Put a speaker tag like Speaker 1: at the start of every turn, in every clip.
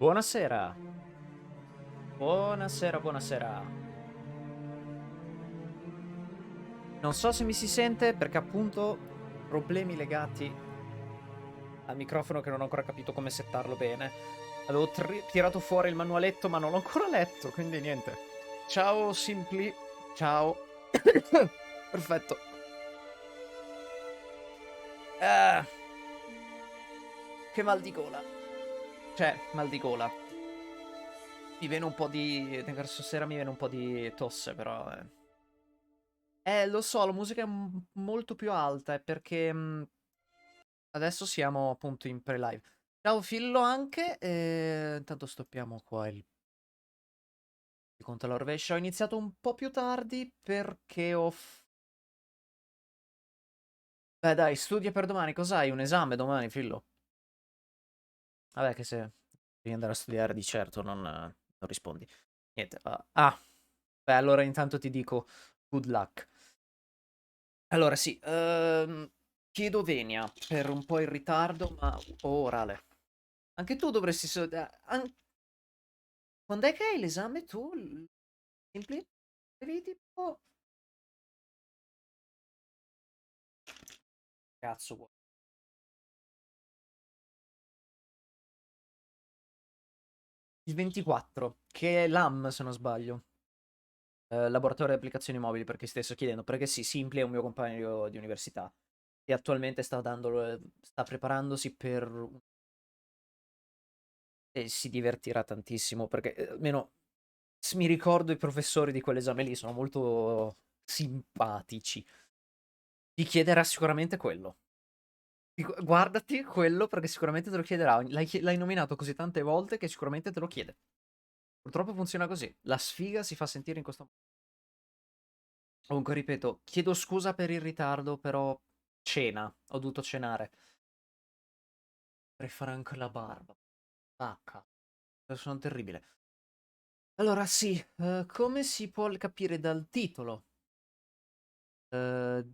Speaker 1: Buonasera. Buonasera, buonasera. Non so se mi si sente perché appunto problemi legati al microfono che non ho ancora capito come settarlo bene. Avevo tirato fuori il manualetto ma non l'ho ancora letto, quindi niente. Ciao Simpli. Ciao. Perfetto. Ah, che mal di gola. Cioè, mal di gola. Mi viene un po' di... Verso sera mi viene un po' di tosse, però... Lo so, la musica è molto più alta, è perché adesso siamo appunto in pre-live. Ciao Fillo anche, intanto stoppiamo qua il conto alla rovescia. Ho iniziato un po' più tardi perché Beh dai, studia per domani, cos'hai? Un esame domani, Fillo? Vabbè che se devi andare a studiare di certo non rispondi. Niente, beh allora intanto ti dico good luck. Allora sì, chiedo venia per un po' il ritardo, ma ho orale. Anche tu dovresti... Quando è che hai l'esame tu? Simpli? Devi tipo... Cazzo, il 24, che è l'AM se non sbaglio. Laboratorio di applicazioni mobili, perché stesso chiedendo, perché sì, Simpli è un mio compagno di università e attualmente sta preparandosi per... E si divertirà tantissimo, perché almeno mi ricordo i professori di quell'esame lì, sono molto simpatici. Ti chiederà sicuramente quello. Guardati quello perché sicuramente te lo chiederà. L'hai nominato così tante volte che sicuramente te lo chiede. Purtroppo funziona così. La sfiga si fa sentire in questo modo. Comunque, ripeto, chiedo scusa per il ritardo, però cena. Ho dovuto cenare. Dovrei fare anche la barba. Vacca. Sono terribile. Allora, sì, come si può capire dal titolo? Eh,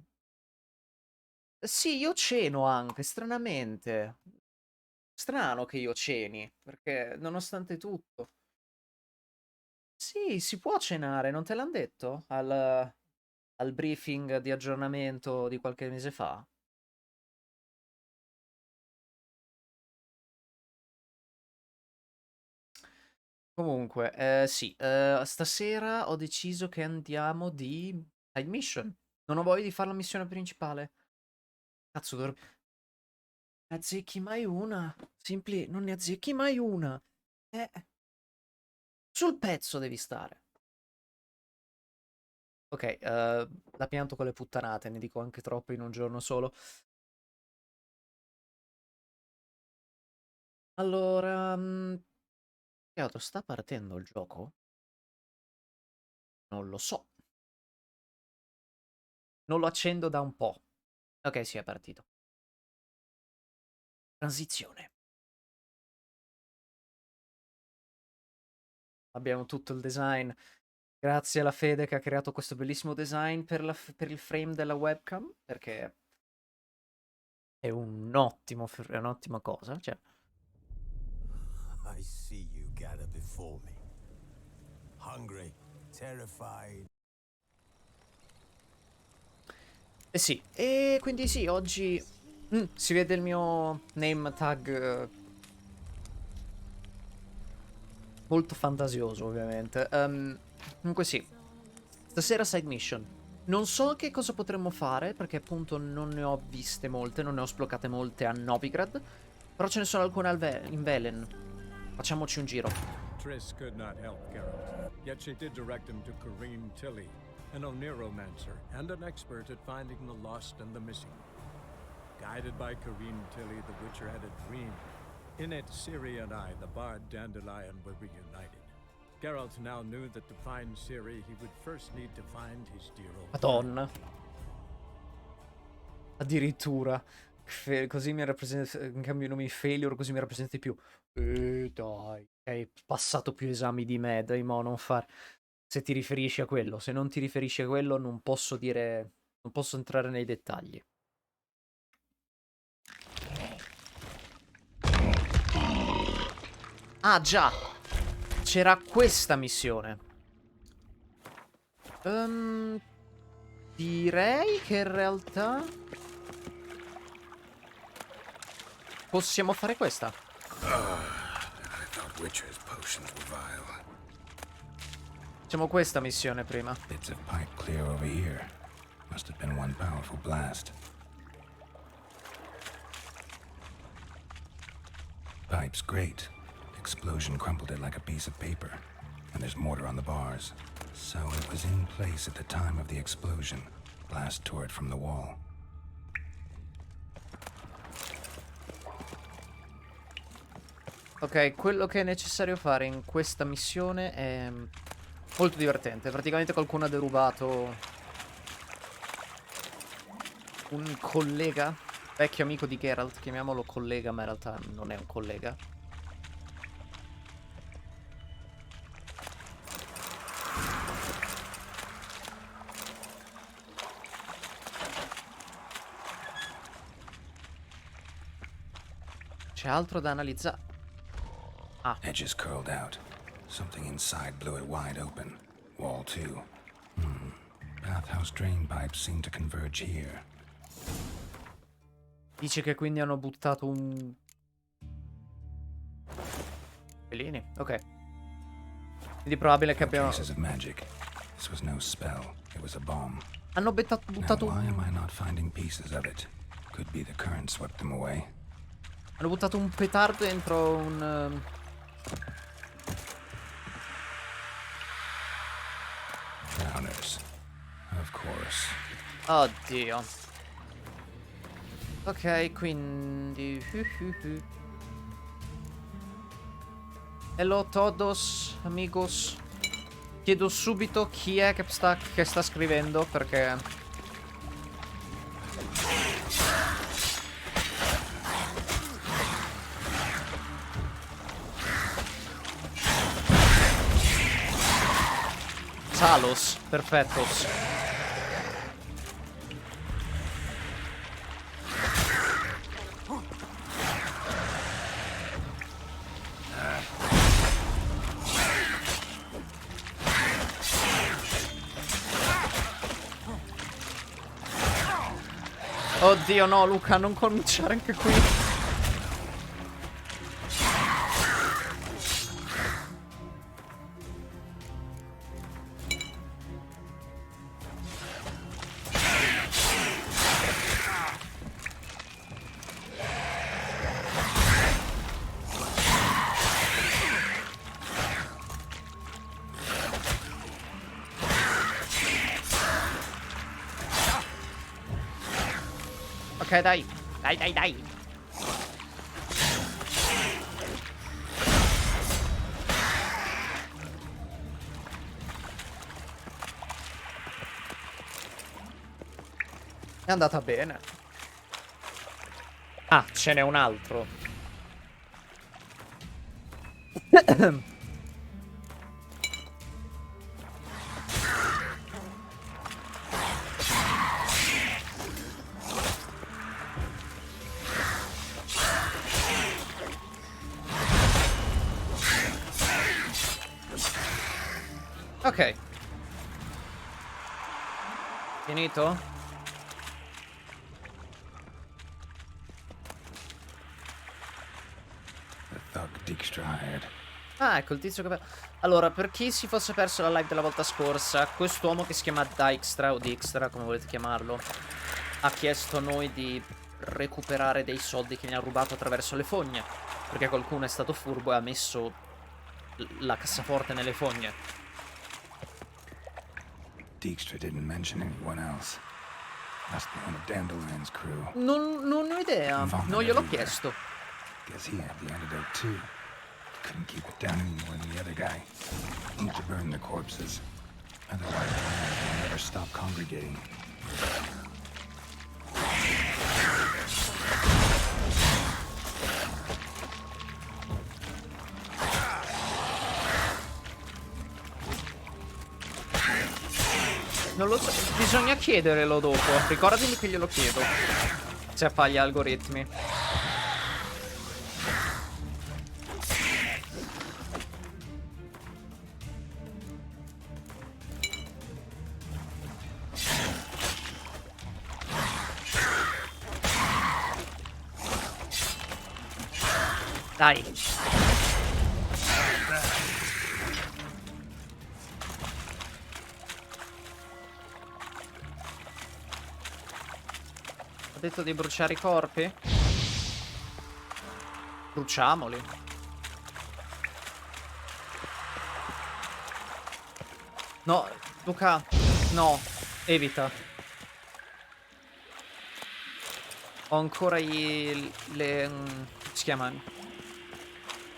Speaker 1: sì, io ceno anche, stranamente. Strano che io ceni, perché nonostante tutto... Sì, si può cenare, non te l'han detto? Al briefing di aggiornamento di qualche mese fa? Comunque, sì, stasera ho deciso che andiamo di side mission. Non ho voglia di fare la missione principale. Cazzo, ne azzecchi mai una? Simpli, non ne azzecchi mai una. Eh, sul pezzo devi stare. Ok, la pianto con le puttanate, ne dico anche troppo in un giorno solo. Allora, che altro sta partendo il gioco? Non lo so. Non lo accendo da un po'. Ok, sì, è partito. Transizione. Abbiamo tutto il design. Grazie alla Fede che ha creato questo bellissimo design per il frame della webcam, perché è è un'ottima cosa. Cioè.
Speaker 2: I see you gather before me. Hungry, terrified.
Speaker 1: Eh sì, e quindi sì, oggi si vede il mio name tag molto fantasioso, ovviamente. Comunque sì, stasera side mission. Non so che cosa potremmo fare, perché appunto non ne ho viste molte, non ne ho sbloccate molte a Novigrad, però ce ne sono alcune in Velen. Facciamoci un giro.
Speaker 3: Triss could not help Geralt, yet she did direct him to Kareem Tilly, an Oniromancer and an expert at finding the lost and the missing. Guided by Kareem Tilly, the Witcher had a dream. In it, Ciri and I, the bard Dandelion, were reunited. Geralt now knew that to find Ciri, he would first need to find his dear old friend.
Speaker 1: Madonna. Addirittura. Così mi rappresenta... In cambio nomi failure, così mi rappresenti più. Dai. Hai passato più esami di me, dai mo, non far... Se ti riferisci a quello. Se non ti riferisci a quello, non posso dire... Non posso entrare nei dettagli. Ah, già! C'era questa missione. Direi che in realtà possiamo fare questa.
Speaker 2: I thought Witcher's potions were vile.
Speaker 1: Facciamo questa missione prima.
Speaker 2: Bits of pipe clear over here. Must have been one powerful blast. Pipe's great. Explosion crumpled it like a piece of paper. And there's mortar on the bars. So it was in place at the time of the explosion. Blast tore it from the wall.
Speaker 1: Ok, quello che è necessario fare in questa missione è molto divertente. Praticamente qualcuno ha derubato un collega, vecchio amico di Geralt, chiamiamolo collega, ma in realtà non è un collega. C'è altro da analizzare. Ah.
Speaker 2: Edges curled out. Something inside blew it wide open. Wall too. Bathhouse drain pipes seem to converge here.
Speaker 1: Dice che quindi hanno buttato un... Pelini? Ok. Quindi probabile che abbiano...
Speaker 2: Traces of magic. This was no spell. It was a bomb.
Speaker 1: Hanno buttato
Speaker 2: Now, why am I not finding pieces of it? Could be the current swept them away.
Speaker 1: Hanno buttato un petardo dentro un...
Speaker 2: Downers. Of course.
Speaker 1: Oddio. Ok, quindi... Hello todos, amigos. Chiedo subito chi è che sta scrivendo, perché... Salos, perfettos. Oddio no, Luca, non cominciare anche qui. Ok, dai. Dai. È andata bene. Ah, ce n'è un altro. Ok. Finito?
Speaker 2: The thug Dijkstra hired.
Speaker 1: Ah, ecco il tizio che... Allora, per chi si fosse perso la live della volta scorsa, quest'uomo che si chiama Dijkstra o Dijkstra, come volete chiamarlo, ha chiesto a noi di recuperare dei soldi che ne ha rubato attraverso le fogne, perché qualcuno è stato furbo e ha messo la cassaforte nelle fogne.
Speaker 2: Dijkstra didn't mention anyone else. Must be one of Dandelion's crew.
Speaker 1: Non ho idea, non gliel'ho chiesto.
Speaker 2: Guess he had the antidote too. Couldn't keep it down any more than the other guy. Need to burn the corpses. Otherwise, the land will never stop congregating.
Speaker 1: Non lo so, bisogna chiederlo dopo. Ricordami che glielo chiedo. Se fa gli algoritmi. Dai. Ho detto di bruciare i corpi? Bruciamoli. No, Luca, no, evita. Ho ancora come si chiamano?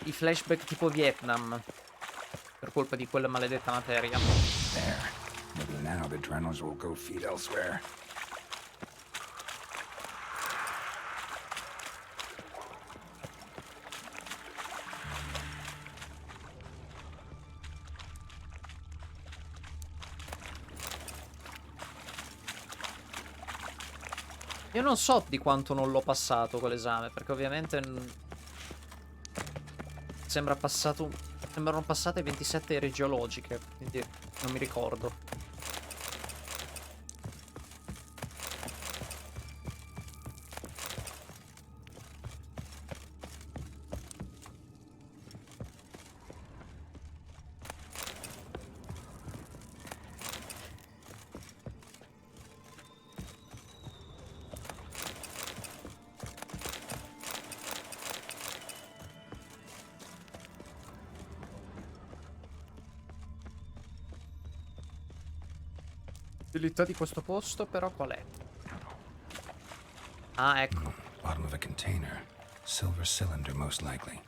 Speaker 1: I flashback tipo Vietnam. Per colpa di quella maledetta materia.
Speaker 2: There. Maybe now the Drenos will go feed elsewhere.
Speaker 1: Io non so di quanto non l'ho passato quell'esame, perché ovviamente sembrano passate 27 ere geologiche, quindi non mi ricordo. L'utilità di questo posto però qual è? Ah, ecco.
Speaker 2: Bottom of a container. Silver cylinder, most likely.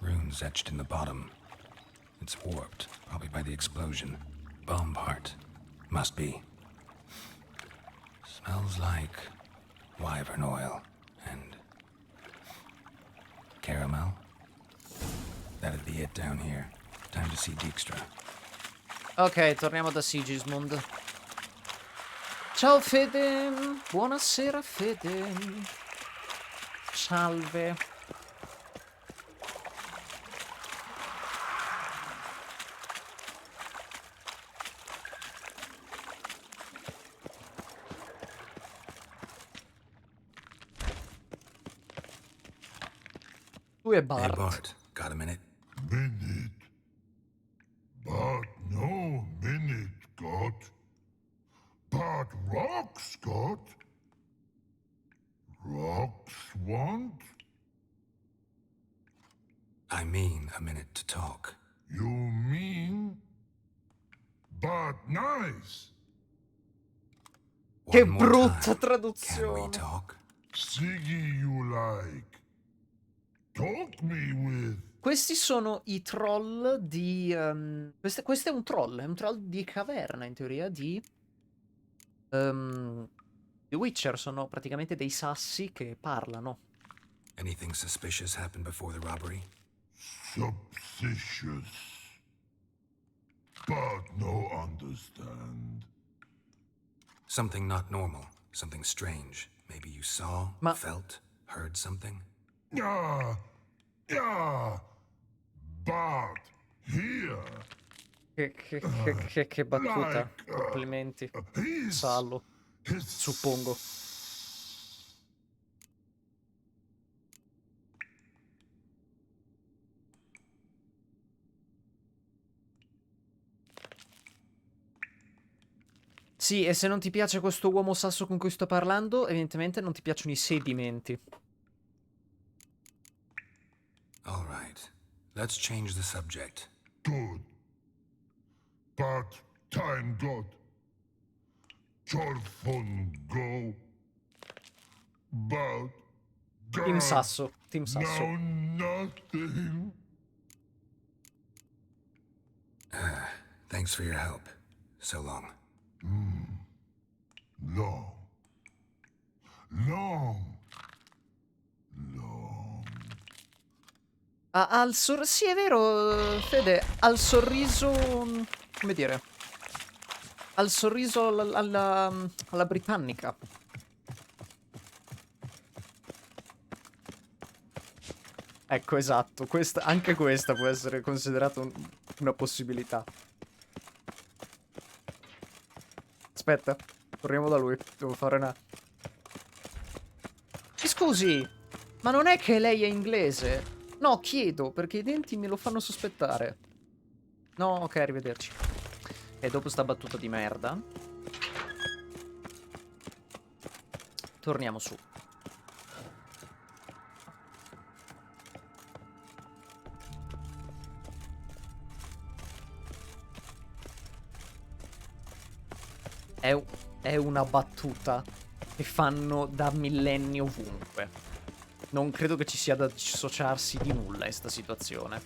Speaker 2: Runes etched in the bottom. It's warped, probably by the explosion. Bomb part. Must be. Smells like wyvern oil and caramel. That'd be it down here. Time to see Dijkstra.
Speaker 1: Ok, torniamo da Sigismund. Ciao Fede, buonasera Fede. Salve. Lui è
Speaker 2: Hey
Speaker 1: Bart.
Speaker 2: Bart, got a minute?
Speaker 4: Minute. But no minute got. But rocks got. Rocks want?
Speaker 2: I mean a minute to talk.
Speaker 4: You mean? But nice.
Speaker 1: Che
Speaker 2: One more
Speaker 1: brutta
Speaker 2: time. Can we
Speaker 1: traduzione.
Speaker 2: talk?
Speaker 4: Siggy you like. Talk me with.
Speaker 1: Questi sono i troll di... questo è un troll di caverna, in teoria, di The Witcher. Sono praticamente dei sassi che parlano.
Speaker 2: Anything suspicious happened before the robbery?
Speaker 4: Suspicious. But no understand.
Speaker 2: Something not normal. Something strange. Maybe you saw,
Speaker 1: Ma-
Speaker 2: felt, heard something?
Speaker 4: Yeah. But here.
Speaker 1: Che battuta.
Speaker 4: Like,
Speaker 1: Complimenti.
Speaker 4: He's.
Speaker 1: Sallo,
Speaker 4: His.
Speaker 1: suppongo. Sì, e se non ti piace questo uomo sasso con cui sto parlando, evidentemente non ti piacciono i sedimenti.
Speaker 2: All right. Let's change the subject.
Speaker 4: Good. But time got. Torfon go. But.
Speaker 1: Team Sasso, Team Sasso.
Speaker 4: Now nothing.
Speaker 2: Thanks for your help. So long.
Speaker 4: Long.
Speaker 1: Sì, è vero, Fede, al sorriso... come dire? Al sorriso alla britannica. Ecco, esatto. Anche questa può essere considerata una possibilità. Aspetta, torniamo da lui. Devo fare una... Scusi, ma non è che lei è inglese? No, chiedo, perché i denti me lo fanno sospettare. No, ok, arrivederci. E dopo sta battuta di merda, torniamo su. È una battuta che fanno da millenni ovunque. Non credo che ci sia da dissociarsi di nulla in sta situazione.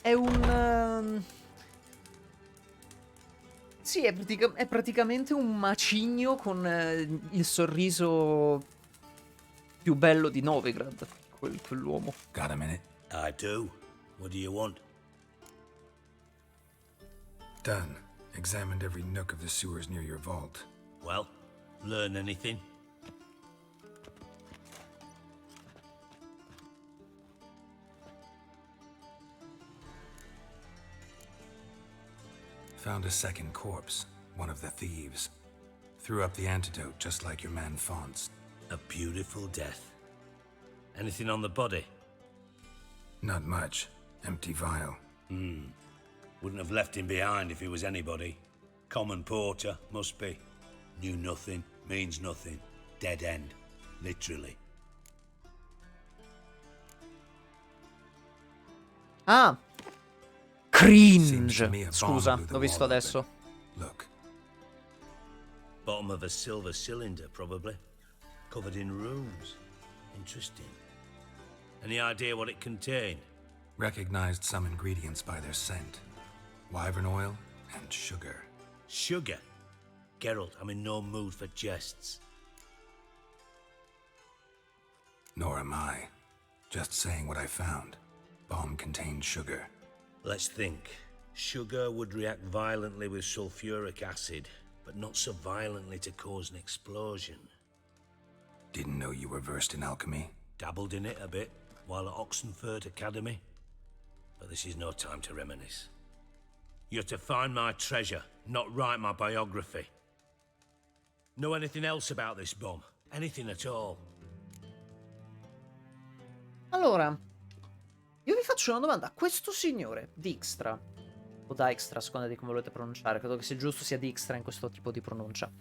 Speaker 1: È un... Sì, è praticamente un macigno con il sorriso più bello di Novigrad, quell'uomo.
Speaker 2: Got a minute?
Speaker 5: I do. What do you want?
Speaker 2: Done. Examined every nook of the sewers near your vault.
Speaker 5: Well, learn anything?
Speaker 2: Found a second corpse, one of the thieves. Threw up the antidote just like your man Fonz.
Speaker 5: A beautiful death. Anything on the body?
Speaker 2: Not much. Empty vial.
Speaker 5: Wouldn't have left him behind if he was anybody. Common porter, must be. Knew nothing, means nothing. Dead end. Literally.
Speaker 1: Ah!
Speaker 2: Seems
Speaker 1: Cringe!
Speaker 2: to me a bomb
Speaker 1: Scusa,
Speaker 2: blew the
Speaker 1: l'ho visto
Speaker 2: wall
Speaker 1: adesso.
Speaker 2: open. Look.
Speaker 5: Bottom of a silver cylinder, probably. Covered in runes. Interesting. Any idea what it contained?
Speaker 2: Recognized some ingredients by their scent. Wyvern oil and sugar.
Speaker 5: Sugar? Geralt, I'm in no mood for jests.
Speaker 2: Nor am I. Just saying what I found. Bomb contained sugar.
Speaker 5: Let's think. Sugar would react violently with sulfuric acid, but not so violently to cause an explosion.
Speaker 2: Didn't know you were versed in alchemy.
Speaker 5: Dabbled in it a bit while at Oxenford Academy. But this is no time to reminisce. You're to find my treasure, not write my biography. Know anything else about this bomb? Anything at all?
Speaker 1: Allora, io vi faccio una domanda. Questo signore, Dijkstra, o Dijkstra, a seconda di come volete pronunciare, credo che sia giusto sia Dijkstra in questo tipo di pronuncia,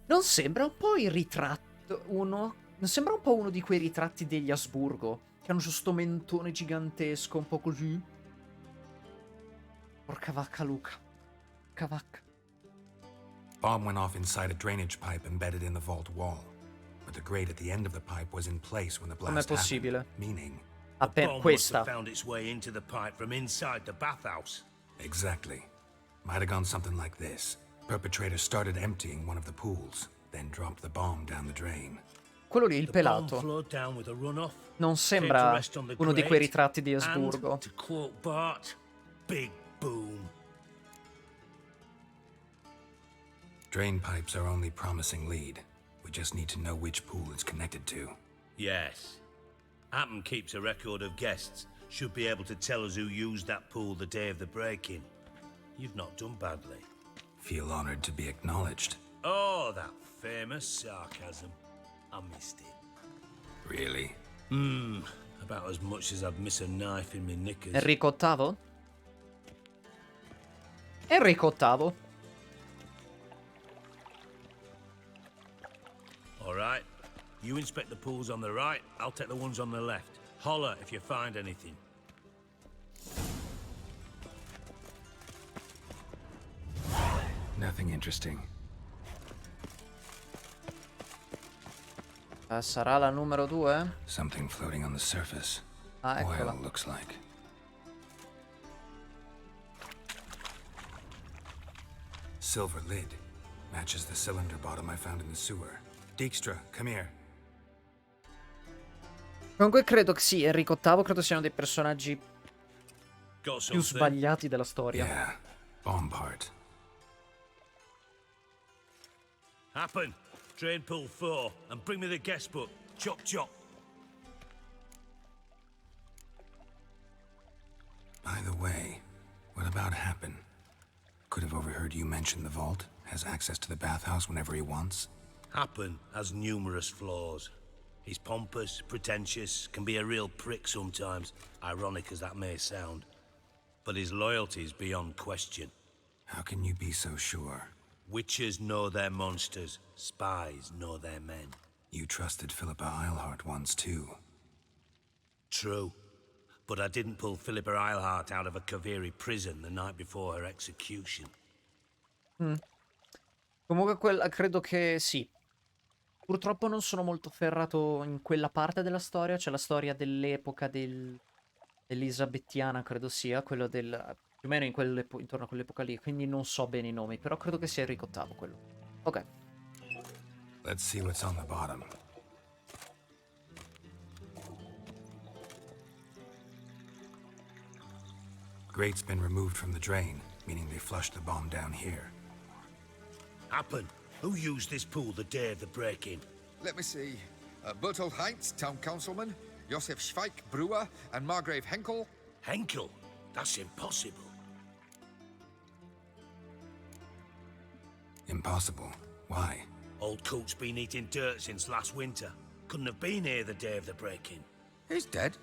Speaker 1: non sembra un po' il ritratto, non sembra un po' uno di quei ritratti degli Asburgo, che hanno sto mentone gigantesco, un po' così? Porca vacca, Luca. Porca vacca.
Speaker 2: Bomb went off inside a drainage pipe embedded in the vault wall. But the grate at the end of the pipe was in place when the
Speaker 1: Com'è
Speaker 2: blast
Speaker 1: possibile?
Speaker 2: happened, meaning...
Speaker 5: The bomb must
Speaker 1: Questa.
Speaker 5: have found its way into the pipe from inside the bathhouse.
Speaker 2: Exactly. Might have gone something like this. Perpetrator started emptying one of the pools, then dropped the bomb down the drain.
Speaker 1: Quello lì, il
Speaker 5: The bomb
Speaker 1: pelato,
Speaker 5: flowed down with a runoff.
Speaker 1: non
Speaker 5: came to
Speaker 1: sembra
Speaker 5: rest on the
Speaker 1: uno di
Speaker 5: grate,
Speaker 1: quei ritratti di Asburgo.
Speaker 5: And, to quote Bart, big boom.
Speaker 2: Drain pipes are only promising lead. We just need to know which pool it's connected to.
Speaker 5: Yes. Hammond keeps a record of guests. Should be able to tell us who used that pool the day of the break-in. You've not done badly.
Speaker 2: Feel honored to be acknowledged.
Speaker 5: Oh, that famous sarcasm. I missed it.
Speaker 2: Really?
Speaker 5: About as much as I'd miss a knife in my knickers.
Speaker 1: Enrico VIII? Enrico VIII.
Speaker 5: All right. You inspect the pools on the right, I'll take the ones on the left. Holler if you find anything.
Speaker 2: Nothing interesting.
Speaker 1: Sarà la numero 2?
Speaker 2: Something floating on the surface.
Speaker 1: Ah, eccola.
Speaker 2: Oil looks like. Silver lid. Matches the cylinder bottom I found in the sewer. Dijkstra, come here.
Speaker 1: Comunque credo che sì, Enrico VIII credo siano dei personaggi
Speaker 5: Got
Speaker 1: più
Speaker 5: something?
Speaker 1: sbagliati della storia.
Speaker 2: Yeah, bomb part.
Speaker 5: Happen. Drain pool 4 and bring me the guest book. Chop chop.
Speaker 2: By the way, what about Happen? Could have overheard you mention the vault. Has access to the bathhouse whenever he wants.
Speaker 5: Happen has numerous flaws. He's pompous, pretentious, can be a real prick sometimes, ironic as that may sound. But his loyalty's beyond question.
Speaker 2: How can you be so sure?
Speaker 5: Witches know their monsters, spies know their men.
Speaker 2: You trusted Philippa Eilhart once too.
Speaker 5: True. But I didn't pull Philippa Eilhart out of a Kaviri prison the night before her execution.
Speaker 1: Comunque credo che sì. Purtroppo non sono molto ferrato in quella parte della storia. C'è la storia dell'epoca dell'Elisabettiana, credo sia, quello del... più o meno intorno a quell'epoca lì, quindi non so bene i nomi, però credo che sia Enrico VIII quello. Ok.
Speaker 2: Let's see what's on the bottom. Grate's been removed from the drain, meaning they flushed the bomb down here.
Speaker 5: Happen. Who used this pool the day of the break-in?
Speaker 6: Let me see. Bertolt Heinz, town councilman, Josef Schweik, brewer, and Margrave Henkel.
Speaker 5: Henkel? That's impossible.
Speaker 2: Impossible. Why?
Speaker 5: Old Coot's been eating dirt since last winter. Couldn't have been here the day of the break-in.
Speaker 6: He's dead?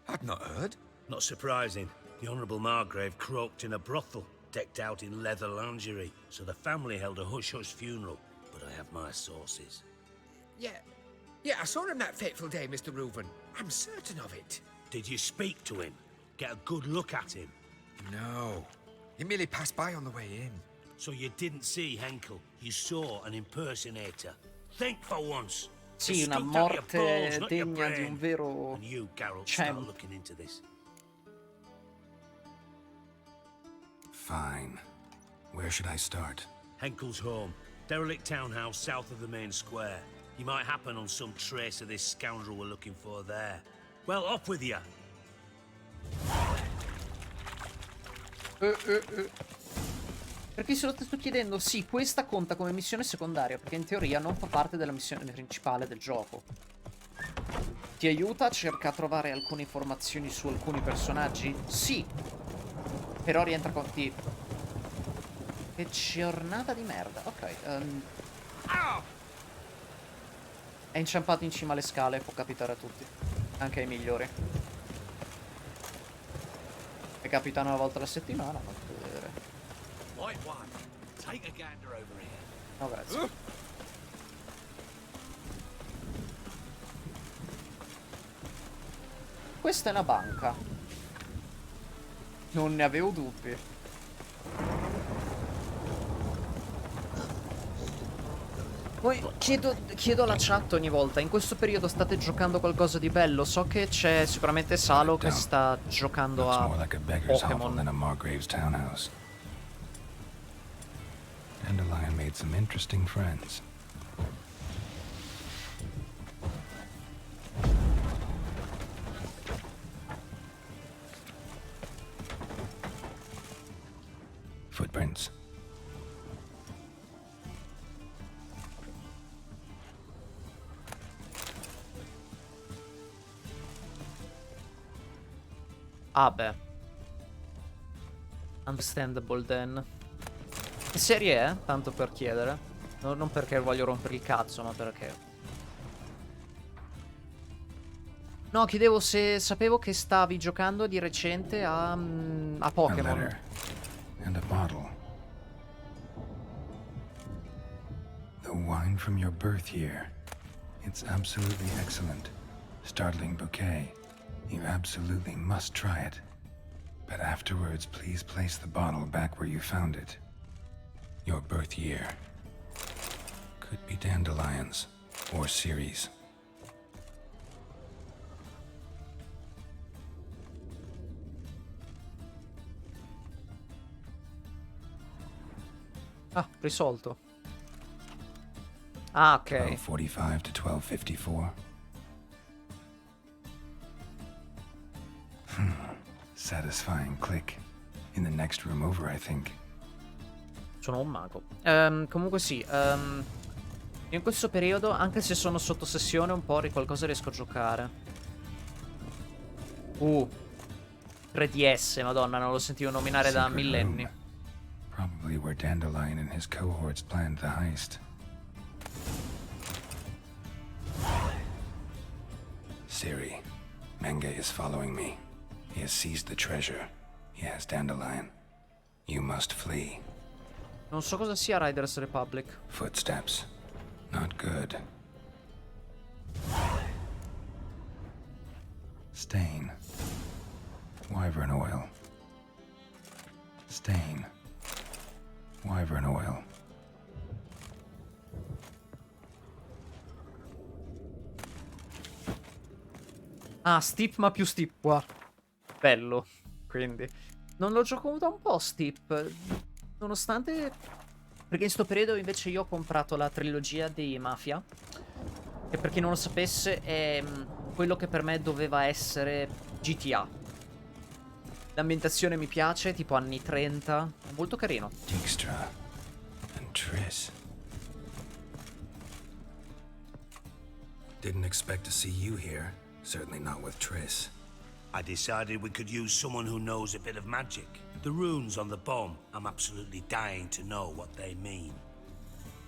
Speaker 6: I'd not heard.
Speaker 5: Not surprising. The Honourable Margrave croaked in a brothel, decked out in leather lingerie, so the family held a hush-hush funeral. But I have my sources.
Speaker 6: Yeah, I saw him that fateful day, Mr. Reuven. I'm certain of it.
Speaker 5: Did you speak to him? Get a good look at him?
Speaker 6: No. He merely passed by on the way in.
Speaker 5: So you didn't see Henkel, you saw an impersonator. Think for once.
Speaker 1: Sì,
Speaker 5: It's
Speaker 1: una
Speaker 5: stuck out your
Speaker 1: morte
Speaker 5: balls, not your
Speaker 1: degna di un
Speaker 5: brain.
Speaker 1: vero
Speaker 5: And you, Geralt, start
Speaker 1: champ.
Speaker 5: looking into this.
Speaker 2: Fine. Where should I start?
Speaker 5: Henkel's home. Derelict townhouse south of the main square. You might happen on some trace of this scoundrel we're looking for there. Well, off with you.
Speaker 1: Per chi se lo sto chiedendo, sì, questa conta come missione secondaria, perché in teoria non fa parte della missione principale del gioco. Ti aiuta a cercare a trovare alcune informazioni su alcuni personaggi? Sì. Però rientra con... Che giornata di merda. Ok. È inciampato in cima alle scale, può capitare a tutti. Anche ai migliori. E capita una volta alla settimana, fatto vedere.
Speaker 7: White one, take a gander over here.
Speaker 1: No, grazie. Questa è una banca. Non ne avevo dubbi. Poi chiedo alla chat ogni volta, in questo periodo state giocando qualcosa di bello? So che c'è sicuramente Salo che sta giocando
Speaker 2: Looks
Speaker 1: a
Speaker 2: more like a beggar's hovel than
Speaker 1: Pokémon.
Speaker 2: a Margrave's townhouse. Dandelion made some interesting friends. Footprints.
Speaker 1: Ah beh. Understandable then. Che serie è? Tanto per chiedere. Non perché voglio rompere il cazzo, ma perché... No, chiedevo se sapevo che stavi giocando di recente a
Speaker 2: A
Speaker 1: Pokémon.
Speaker 2: letter. And a bottle. The wine from your birth year. It's absolutely excellent. Startling bouquet. You absolutely must try it. But afterwards, please place the bottle back where you found it. Your birth year. Could be dandelions. Or Ceres.
Speaker 1: Ah, risolto. Ah, ok.
Speaker 2: 1245 to 1254. Satisfying click. In the next room over, I think.
Speaker 1: Sono un mago. Comunque sì. Io in questo periodo, anche se sono sotto sessione, un po' di qualcosa riesco a giocare. 3DS, madonna, non lo sentivo nominare da
Speaker 2: Secret
Speaker 1: millenni.
Speaker 2: room. Probably where Dandelion and his cohorts planned the heist. Siri, Menge is following me. He has seized the treasure. He has Dandelion. You must flee.
Speaker 1: Non so cosa sia Riders Republic.
Speaker 2: Footsteps. Not good. Stain. Wyvern oil. Stain. Wyvern oil.
Speaker 1: Ah, Steep ma più Steep qua. Bello. Quindi non lo gioco da un po' Steep. Nonostante... Perché in sto periodo invece io ho comprato la trilogia di Mafia. Che per chi non lo sapesse è quello che per me doveva essere GTA. L'ambientazione mi piace, tipo anni 30. È molto carino.
Speaker 2: Dijkstra and Triss. Didn't expect to see you here. Certainly not with Triss.
Speaker 5: I decided we could use someone who knows a bit of magic. The runes on the bomb, I'm absolutely dying to know what they mean.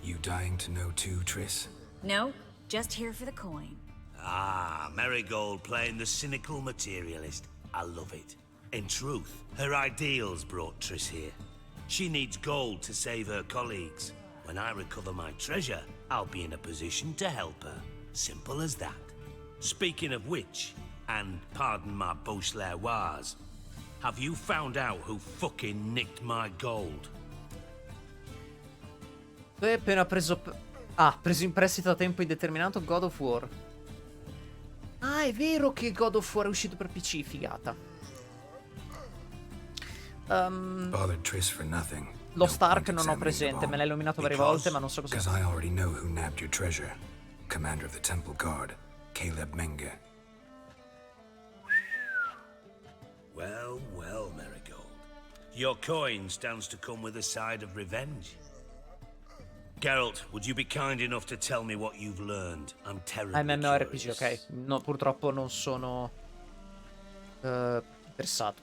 Speaker 2: You dying to know too, Triss?
Speaker 8: No, just here for the coin.
Speaker 5: Ah, Marigold playing the cynical materialist. I love it. In truth, her ideals brought Triss here. She needs gold to save her colleagues. When I recover my treasure, I'll be in a position to help her. Simple as that. Speaking of which, and pardon my Beauclervoise, have you found out who fucking nicked my gold?
Speaker 1: Tu hai appena preso... Ah, preso in prestito a tempo indeterminato God of War. Ah, è vero che God of War è uscito per PC, figata.
Speaker 2: Bothered Triss for nothing.
Speaker 1: Lost
Speaker 2: No
Speaker 1: Ark
Speaker 2: point
Speaker 1: non ho
Speaker 2: examining the
Speaker 1: presente,
Speaker 2: bomb.
Speaker 1: me l'hai illuminato varie volte, ma non so cosa...
Speaker 2: Because I already know who nabbed your treasure. Commander of the Temple Guard, Caleb Menge.
Speaker 5: Well, well, Marigold. Your coin stands to come with a side of revenge. Geralt, would you be kind enough to tell me what you've learned? I'm terribly
Speaker 1: MMORPG,
Speaker 5: curious.
Speaker 1: ok. No, purtroppo non sono... interessato.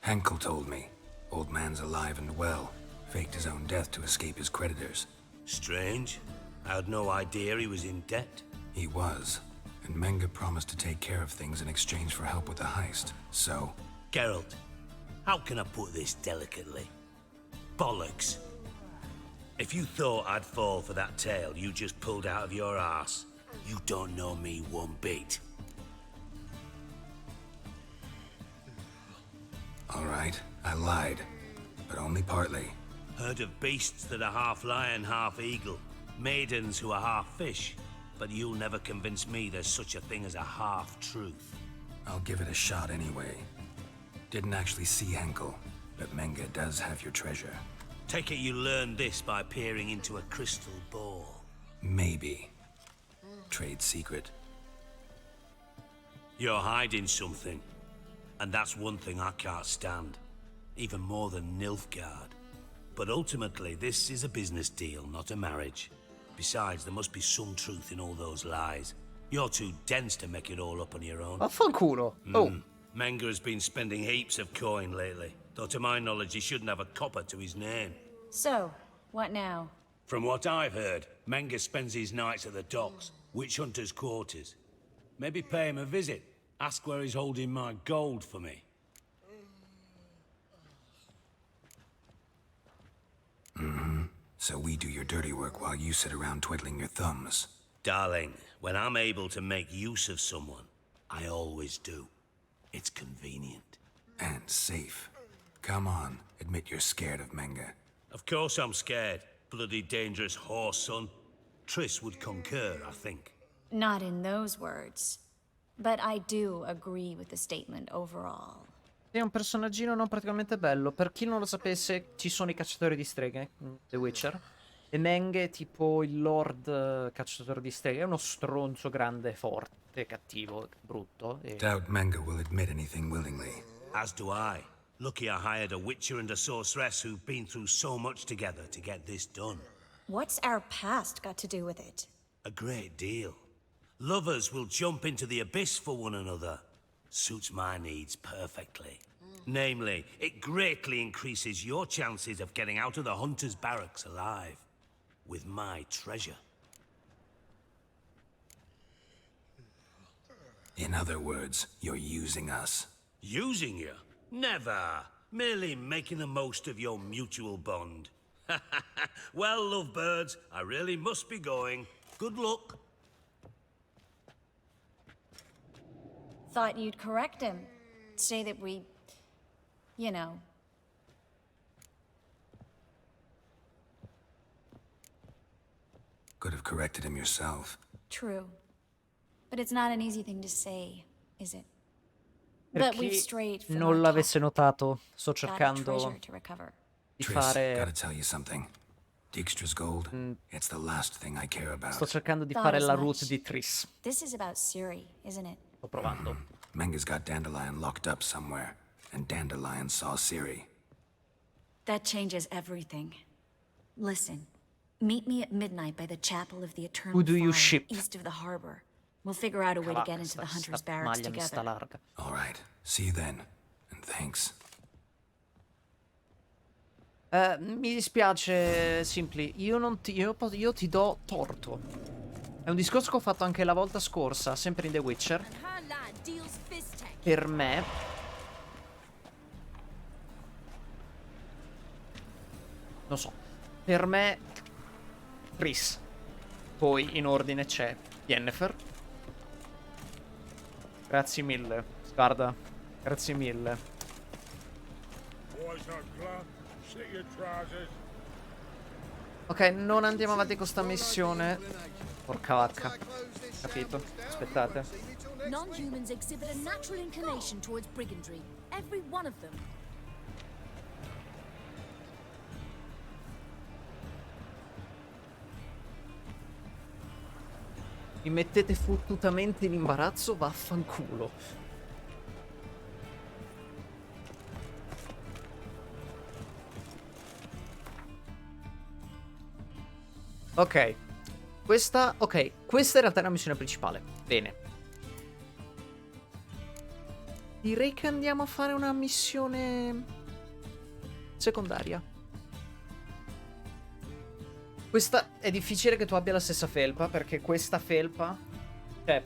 Speaker 2: Henkel told me. Old man's alive and well. Faked his own death to escape his creditors.
Speaker 5: Strange. I had no idea he was in debt.
Speaker 2: He was. And Menge promised to take care of things in exchange for help with the heist. So,
Speaker 5: Geralt, how can I put this delicately? Bollocks. If you thought I'd fall for that tale you just pulled out of your arse, you don't know me one bit.
Speaker 2: all right, I lied. But only partly.
Speaker 5: Heard of beasts that are half lion, half eagle. Maidens who are half fish. But you'll never convince me there's such a thing as a half-truth.
Speaker 2: I'll give it a shot anyway. Didn't actually see Henkel, but Menge does have your treasure.
Speaker 5: Take it you learned this by peering into a crystal ball.
Speaker 2: Maybe. Trade secret.
Speaker 5: You're hiding something. And that's one thing I can't stand. Even more than Nilfgaard. But ultimately, this is a business deal, not a marriage. Besides, there must be some truth in all those lies. You're too dense to make it all up on your own.
Speaker 1: Vaffanculo. Oh.
Speaker 5: Menge has been spending heaps of coin lately. Though to my knowledge, he shouldn't have a copper to his name.
Speaker 8: So, what now?
Speaker 5: From what I've heard, Menge spends his nights at the docks, witch hunters' quarters. Maybe pay him a visit. Ask where he's holding my gold for me.
Speaker 2: So we do your dirty work while you sit around twiddling your thumbs.
Speaker 5: Darling, when I'm able to make use of someone, I always do. It's convenient.
Speaker 2: And safe. Come on, admit you're scared of Menge.
Speaker 5: Of course I'm scared. Bloody dangerous horse, son. Triss would concur, I think.
Speaker 8: Not in those words. But I do agree with the statement overall.
Speaker 1: È un personaggino non praticamente bello. Per chi non lo sapesse, ci sono i cacciatori di streghe in The Witcher. E Menge è tipo il lord cacciatore di streghe. È uno stronzo grande, forte, cattivo, brutto. E...
Speaker 2: Doubt Menge will admit anything willingly.
Speaker 5: As do I. Lucky I hired a witcher and a sorceress who've been through so much together to get this done.
Speaker 8: What's our past got to do with it?
Speaker 5: A great deal. Lovers will jump into the abyss for one another. Suits my needs perfectly. Namely, it greatly increases your chances of getting out of the hunter's barracks alive. With my treasure.
Speaker 2: In other words, you're using us.
Speaker 5: Using you? Never. Merely making the most of your mutual bond. Well, lovebirds, I really must be going. Good luck.
Speaker 8: Thought you'd correct him. Say that we, you know.
Speaker 2: Could have corrected him yourself.
Speaker 8: True. But it's not an easy thing to say, is it?
Speaker 1: Per
Speaker 8: But we've
Speaker 1: chi
Speaker 8: strayed from
Speaker 1: non
Speaker 8: our
Speaker 1: l'avesse
Speaker 8: topic.
Speaker 1: notato, sto
Speaker 8: Got a
Speaker 1: cercando
Speaker 8: treasure to recover.
Speaker 1: di
Speaker 2: Triss,
Speaker 1: fare
Speaker 2: gotta tell you something. Dijkstra's gold, it's the last thing I care about.
Speaker 1: sto cercando di
Speaker 8: Thought
Speaker 1: fare
Speaker 8: as
Speaker 1: la
Speaker 8: much.
Speaker 1: route di Triss.
Speaker 8: This is about Siri, isn't it?
Speaker 1: Sto provando.
Speaker 2: Menga's got Dandelion locked up somewhere, and Dandelion saw Ciri.
Speaker 8: That changes everything. Listen, meet me at midnight by the Chapel of the Eternal
Speaker 1: Who do you
Speaker 8: Fire,
Speaker 1: ship?
Speaker 8: east of the harbor. We'll figure out a way to get into the Hunter's Barracks
Speaker 1: maglia mi sta
Speaker 8: together.
Speaker 1: larga.
Speaker 2: All right, see you then, and thanks.
Speaker 1: Mi dispiace, Simply, io ti do torto. È un discorso che ho fatto anche la volta scorsa, sempre in The Witcher. Per me... Non so. Per me... Triss. Poi in ordine c'è Yennefer. Grazie mille, Scarda. Grazie mille. Ok, non andiamo avanti con sta missione. Porca vacca. Capito? Aspettate.
Speaker 9: Non-humans exhibit a natural inclination towards brigandry. Every one of them.
Speaker 1: Mi mettete fottutamente in imbarazzo, vaffanculo. Ok. Questa in realtà è la missione principale. Bene. Direi che andiamo a fare una missione secondaria. Questa è difficile che tu abbia la stessa felpa, perché questa felpa, cioè,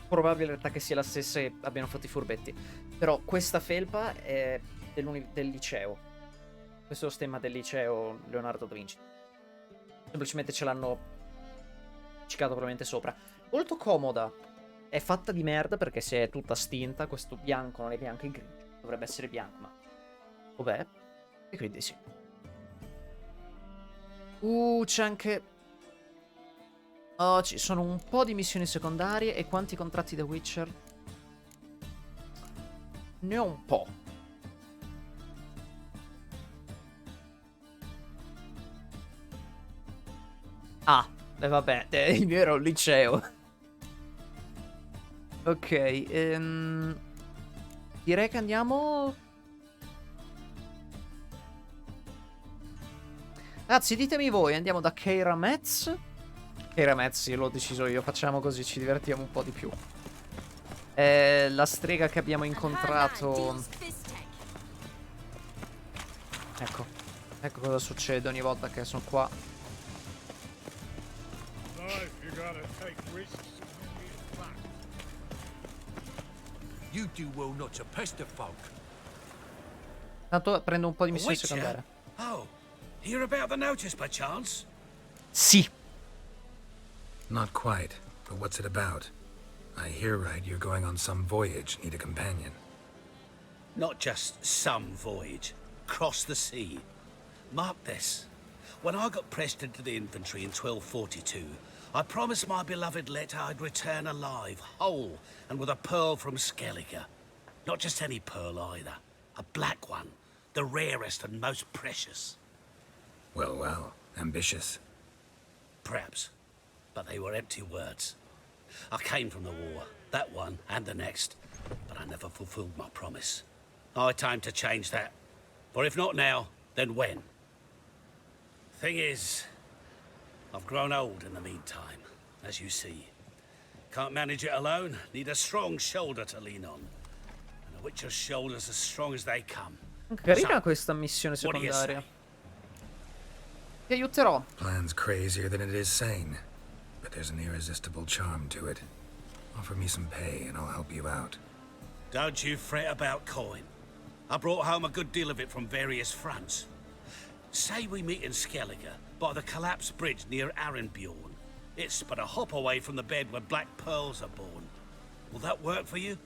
Speaker 1: probabilità che sia la stessa che abbiano fatto i furbetti. Però questa felpa è del liceo. Questo è lo stemma del liceo Leonardo da Vinci. Semplicemente ce l'hanno ciccato probabilmente sopra. Molto comoda. È fatta di merda perché se è tutta stinta. Questo bianco non è bianco, è grigio. Dovrebbe essere bianco, ma... Dov'è? E quindi sì. C'è anche... Oh, ci sono un po' di missioni secondarie. E quanti contratti da Witcher? Ne ho un po'. Ah, e vabbè, il mio era un liceo. Ok, direi che andiamo... Ragazzi, ditemi voi, andiamo da Keira Metz? Keira Metz, sì, l'ho deciso io, facciamo così, ci divertiamo un po' di più. La strega che abbiamo incontrato... Ecco cosa succede ogni volta che sono qua.
Speaker 7: You do well not to pester folk.
Speaker 1: Tanto prendo un po' di
Speaker 7: A
Speaker 1: missioni
Speaker 7: witcher?
Speaker 1: secondarie.
Speaker 7: Oh, hear about the notice by chance?
Speaker 1: Sì.
Speaker 2: Not quite, but what's it about? I hear right, you're going on some voyage, need a companion.
Speaker 7: Not just some voyage. Cross the sea. Mark this. When I got pressed into the infantry in 1242, I promised my beloved Let I'd return alive, whole, and with a pearl from Skellige. Not just any pearl either. A black one. The rarest and most precious.
Speaker 2: Well, well, ambitious.
Speaker 7: Perhaps. But they were empty words. I came from the war, that one and the next, but I never fulfilled my promise. High time to change that. For if not now, then when? Thing is, I've grown old in the meantime, as you see. Can't manage it alone, need a strong shoulder to lean on. And The Witcher's shoulders as strong as they come.
Speaker 1: Carina questa missione
Speaker 7: What do you
Speaker 1: secondaria.
Speaker 7: say?
Speaker 1: Ti aiuterò.
Speaker 2: Plan's crazier than it is sane, but there's an irresistible charm to it. Offer me some pay and I'll help you out.
Speaker 7: Don't you fret about coin. I brought home a good deal of it from various fronts. Say we meet in Skellige, by the collapsed bridge near Arenbjorn. It's but a hop away from the bed where black pearls are born. Will that work for you?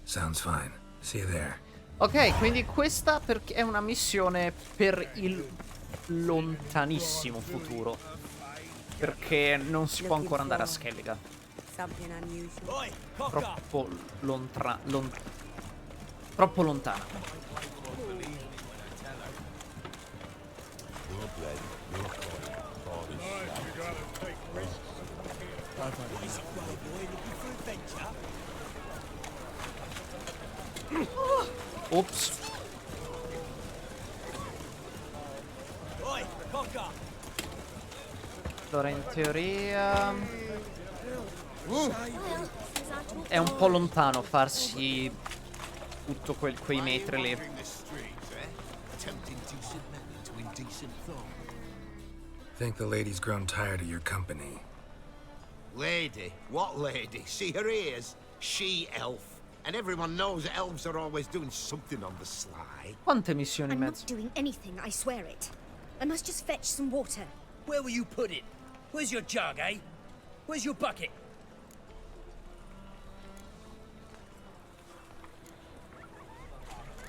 Speaker 2: Sounds fine. See you there.
Speaker 1: Ok, quindi questa è una missione per il lontanissimo futuro. Perché non si può ancora andare a Skellige. Troppo troppo lontana. Ops. Allora, in teoria è un po' lontano farsi tutto quei metri lì.
Speaker 2: Think the lady's grown tired of your company.
Speaker 10: Lady? What lady? See her ears? She-elf. And everyone knows elves are always doing something on the sly.
Speaker 1: Quante missioni in
Speaker 9: I'm
Speaker 1: mezzo?
Speaker 9: not doing anything, I swear it. I must just fetch some water.
Speaker 11: Where will you put it? Where's your jug, eh? Where's your bucket?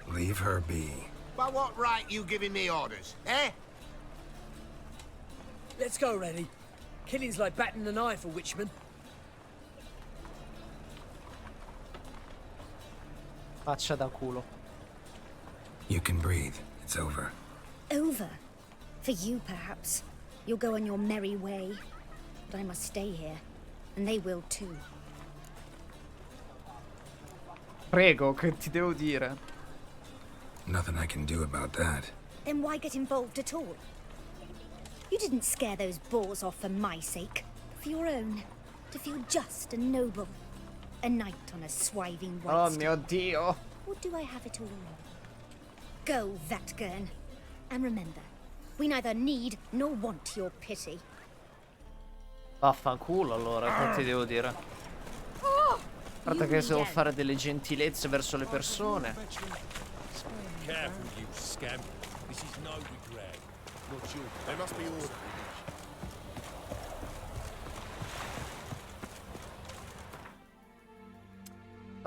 Speaker 2: Leave her be.
Speaker 10: By what right you giving me orders, eh?
Speaker 11: Let's go, Reddy. Killing's like batting an eye for witchmen.
Speaker 1: Faccia da culo.
Speaker 2: You can breathe. It's over.
Speaker 9: Over? For you, perhaps. You'll go on your merry way. But I must stay here. And they will too.
Speaker 1: Prego, che ti devo dire?
Speaker 2: Nothing I can do about that.
Speaker 9: Then why get involved at all? You didn't scare those boars off for my sake. For your own. To feel just and noble. A knight on a swiving white
Speaker 1: Oh
Speaker 9: steed.
Speaker 1: mio Dio.
Speaker 9: Or do I have it all wrong? Go, Vatgern. And remember, we neither need nor want your pity.
Speaker 1: Vaffanculo allora, che ti devo dire? Guarda che se devo fare delle gentilezze verso le persone.
Speaker 5: Careful, you scamp. This is no regret. Not you. They must be ordered.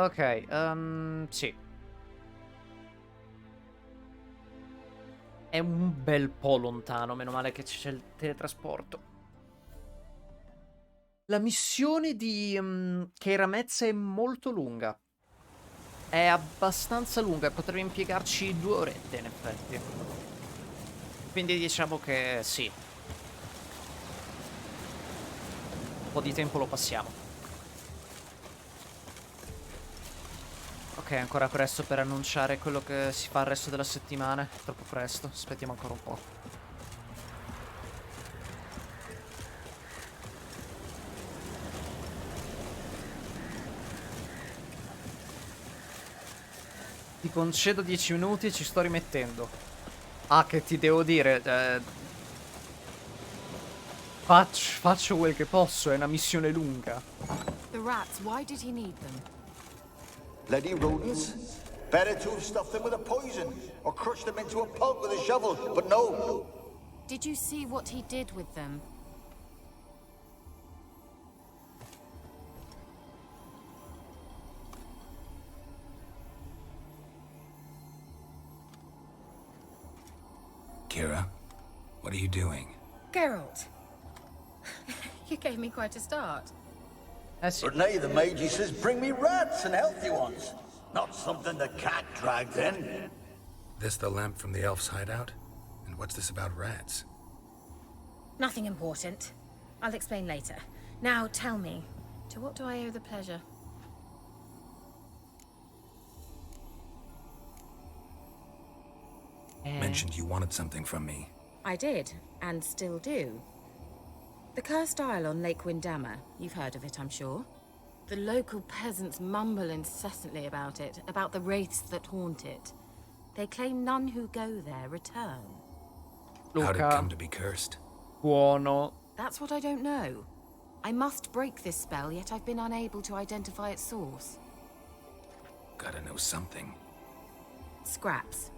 Speaker 1: Ok, sì. È un bel po' lontano, meno male che c'è il teletrasporto. La missione di Keiramezza è molto lunga. È abbastanza lunga, potremmo impiegarci 2 orette in effetti. Quindi diciamo che sì. Un po' di tempo lo passiamo. Ok, ancora presto per annunciare quello che si fa il resto della settimana. Troppo presto, aspettiamo ancora un po'. Ti concedo 10 minuti, ci sto rimettendo. Ah, che ti devo dire? Faccio quel che posso, è una missione lunga.
Speaker 12: The rats, why did he need them?
Speaker 13: Bloody rodents. Better to have stuffed them with a poison, or crushed them into a pulp with a shovel, but no.
Speaker 12: Did you see what he did with them?
Speaker 2: Kira, what are you doing?
Speaker 12: Geralt. You gave me quite a start.
Speaker 13: But now the mage says, bring me rats and healthy ones. Not something the cat dragged in.
Speaker 2: This the lamp from the elf's hideout? And what's this about rats?
Speaker 12: Nothing important. I'll explain later. Now tell me, to what do I owe the pleasure?
Speaker 2: Mentioned you wanted something from me.
Speaker 12: I did, and still do. The Cursed Isle on Lake Windammer. You've heard of it, I'm sure. The local peasants mumble incessantly about it, about the wraiths that haunt it. They claim none who go there return.
Speaker 2: How'd it
Speaker 1: Luca,
Speaker 2: come to be cursed?
Speaker 1: buono.
Speaker 12: That's what I don't know. I must break this spell, yet I've been unable to identify its source.
Speaker 2: Gotta know something.
Speaker 12: Scraps.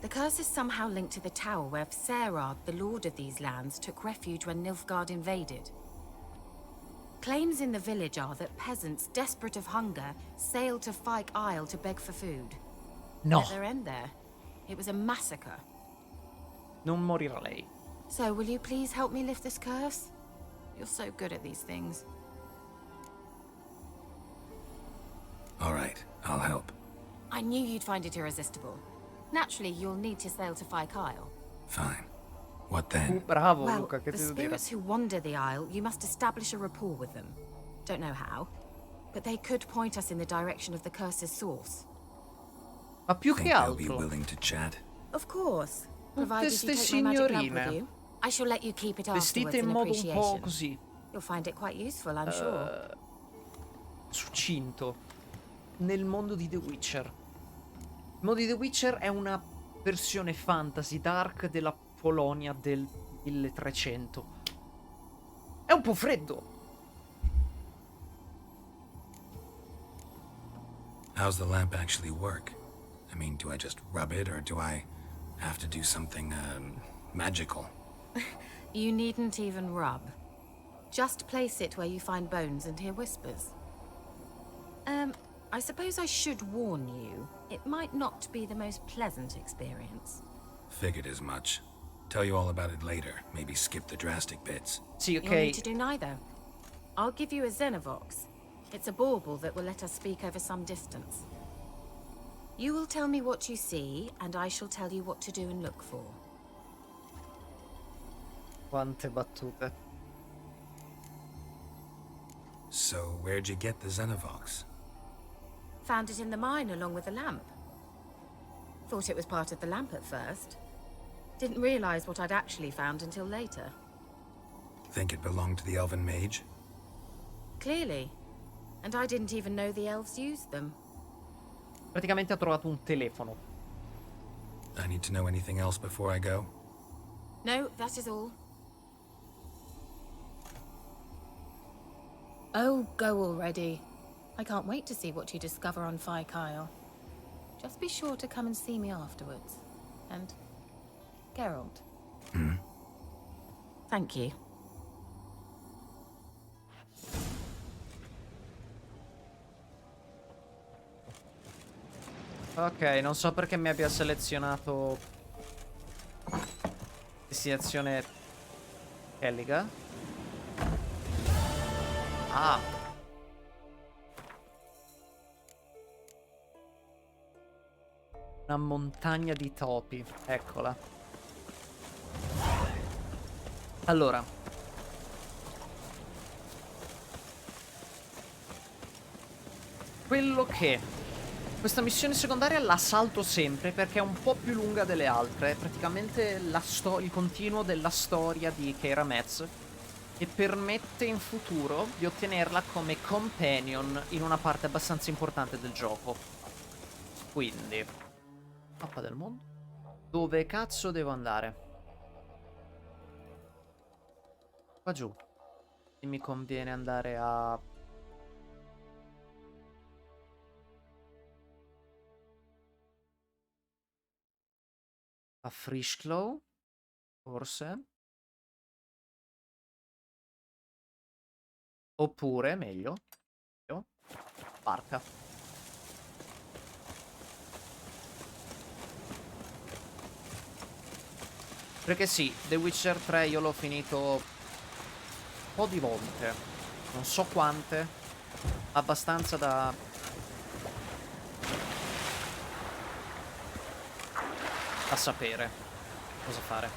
Speaker 12: The curse is somehow linked to the tower where Serad, the lord of these lands, took refuge when Nilfgaard invaded. Claims in the village are that peasants, desperate of hunger, sailed to Fyke Isle to beg for food.
Speaker 1: No.
Speaker 12: At their end there, it was a massacre.
Speaker 1: Non morirà lei.
Speaker 12: So, will you please help me lift this curse? You're so good at these things.
Speaker 2: All right, I'll help.
Speaker 12: I knew you'd find it irresistible. Naturally, you'll need to sail to Fyke Isle.
Speaker 2: Fine. What then?
Speaker 1: Bravo,
Speaker 12: Well,
Speaker 1: Luca, che
Speaker 12: the
Speaker 1: ti devo dire?
Speaker 12: spirits who wander the Isle, you must establish a rapport with them. Don't know how, but they could point us in the direction of the curse's source.
Speaker 1: Ma più
Speaker 2: Think
Speaker 1: che
Speaker 2: they'll be
Speaker 1: altro,
Speaker 2: willing to chat?
Speaker 12: Of course.
Speaker 1: tutte
Speaker 12: Provided
Speaker 1: ste
Speaker 12: you take my magic lamp
Speaker 1: signorine,
Speaker 12: with you. I shall let you keep it
Speaker 1: vestite
Speaker 12: afterwards
Speaker 1: in
Speaker 12: in
Speaker 1: modo un po'
Speaker 12: appreciation.
Speaker 1: così,
Speaker 12: You'll find it quite useful, I'm sure.
Speaker 1: succinto, nel mondo di The Witcher. Il mondo di The Witcher è una versione fantasy dark della Polonia del 1300. È un po' freddo.
Speaker 2: How's the lamp actually work? I mean, do I just rub it, or do I have to do something, magical?
Speaker 12: You needn't even rub. Just place it where you find bones and hear whispers. I suppose I should warn you. It might not be the most pleasant experience.
Speaker 2: Figured as much. Tell you all about it later. Maybe skip the drastic bits.
Speaker 1: Sì,
Speaker 12: You'll
Speaker 1: ok.
Speaker 12: need to do neither. I'll give you a Xenovox. It's a bauble that will let us speak over some distance. You will tell me what you see, and I shall tell you what to do and look for.
Speaker 1: Quante battute.
Speaker 2: So, where'd you get the Xenovox?
Speaker 12: Found it in the mine along with the lamp. Thought it was part of the lamp at first. Didn't realize what I'd actually found until later.
Speaker 2: Think it belonged to the elven mage?
Speaker 12: Clearly. And I didn't even know the elves used them.
Speaker 1: Praticamente ha trovato un telefono.
Speaker 2: I need to know anything else before I go?
Speaker 12: No, that is all. Oh, go already. I can't wait to see what you discover on Fyke Isle. Just be sure to come and see me afterwards. And Geralt. Thank you.
Speaker 1: Ok, non so perché mi abbia selezionato destinazione Kelliga. Ah. Una montagna di topi, eccola. Allora, quello che questa missione secondaria la salto sempre perché è un po' più lunga delle altre. È praticamente il continuo della storia di Keira Metz e permette in futuro di ottenerla come companion in una parte abbastanza importante del gioco. Quindi, mappa del mondo. Dove cazzo devo andare? Qua giù. E mi conviene andare a... a Frischklow, forse. Oppure, meglio, barca. Perché sì, The Witcher 3 io l'ho finito un po' di volte. Non so quante. Abbastanza da sapere cosa fare.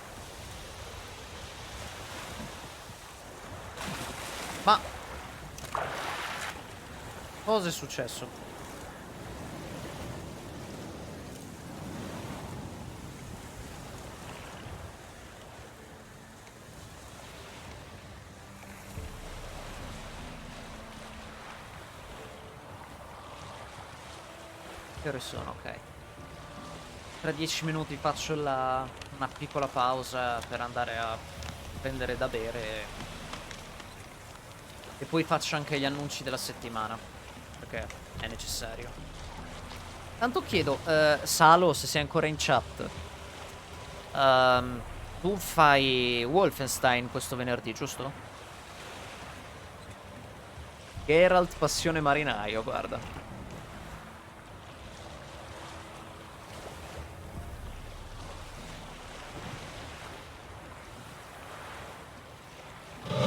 Speaker 1: Ma cosa è successo? Che ore sono? Ok. Tra 10 minuti faccio una piccola pausa per andare a prendere da bere. E poi faccio anche gli annunci della settimana, perché è necessario. Tanto chiedo, Salo, se sei ancora in chat. Tu fai Wolfenstein questo venerdì, giusto? Geralt passione marinaio, guarda.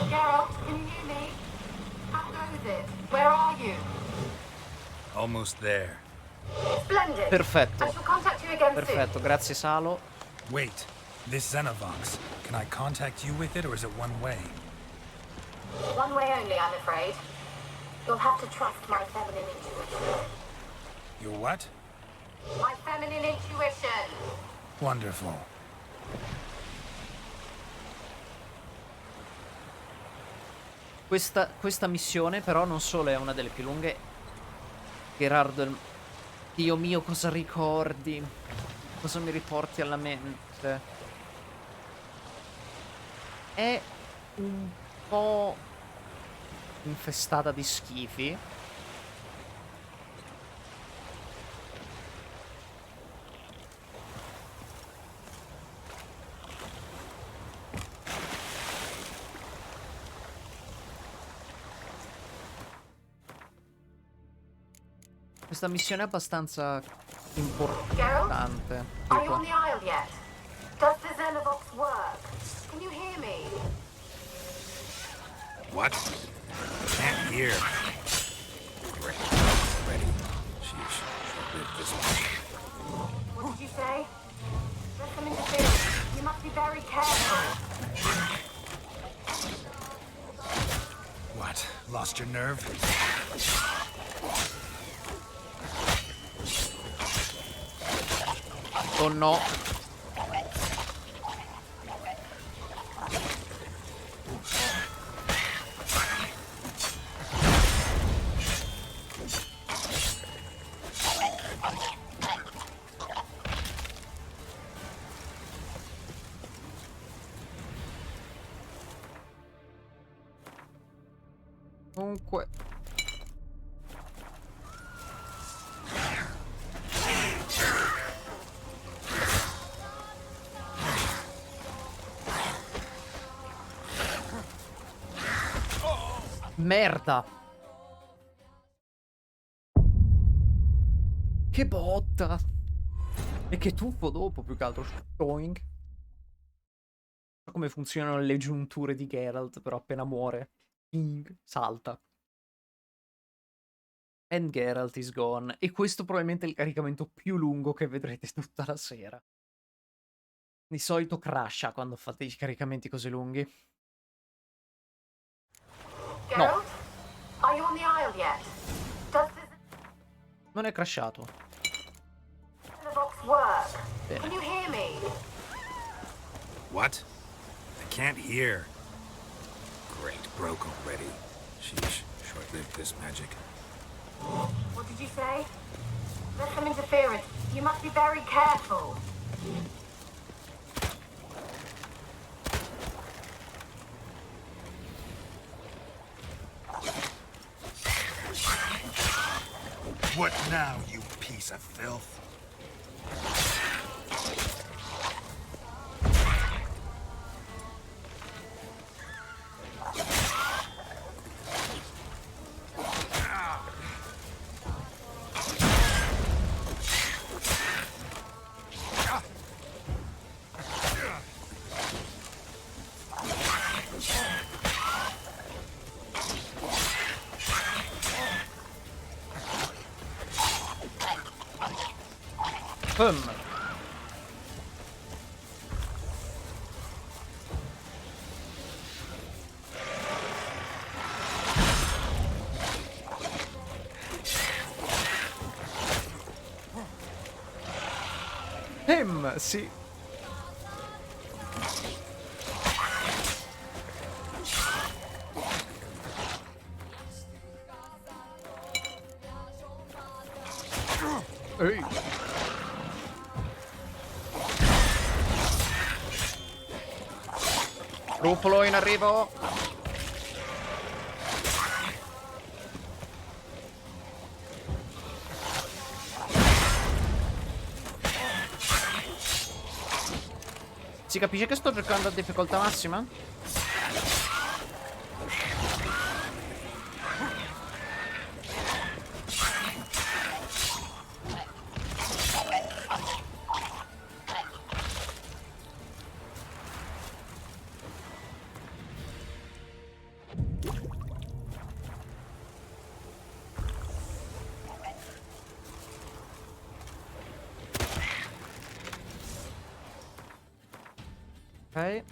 Speaker 12: Geralt, can you hear me? How goes it? Where are you?
Speaker 14: Almost there.
Speaker 12: Splendid.
Speaker 1: Perfetto.
Speaker 12: I shall contact you again
Speaker 1: Perfetto, grazie Salo.
Speaker 14: Wait, this Xenovox. Can I contact you with it, or is it one way?
Speaker 12: soon. One way only, I'm afraid. You'll have to trust my feminine intuition.
Speaker 14: Your what?
Speaker 12: My feminine intuition.
Speaker 14: Wonderful.
Speaker 1: Questa missione però non solo è una delle più lunghe. Gerardo, Dio mio, cosa ricordi? Cosa mi riporti alla mente? È un po' infestata di schifi. Questa missione è abbastanza importante.
Speaker 12: Are you on the Isle yet? Does the Xenovox work? Can you hear me?
Speaker 14: What? Can't hear. Great. Ready. Sheesh. Short-lived this one.
Speaker 12: What did you say? There's some interference. You must be very careful.
Speaker 14: What? Lost your nerve?
Speaker 1: Oh no. Comunque merda. Che botta. E che tuffo dopo, più che altro. Showing. So come funzionano le giunture di Geralt, però appena muore, salta. And Geralt is gone. E questo probabilmente è il caricamento più lungo che vedrete tutta la sera. Di solito crasha quando fate i caricamenti così lunghi.
Speaker 12: Geralt? Are you on the Isle yet? Does the
Speaker 1: Non è crashato.
Speaker 12: Xenovox work?
Speaker 1: Bene.
Speaker 12: Can you hear me?
Speaker 14: What? I can't hear. Great, broke already. Sheesh. Short-lived this magic.
Speaker 12: What did you say? There's some interference. You must be very careful.
Speaker 14: What now, you piece of filth?
Speaker 1: Boom. Sì. Ehi. Ruffolo in arrivo. Si capisce che sto giocando a difficoltà massima? Ok.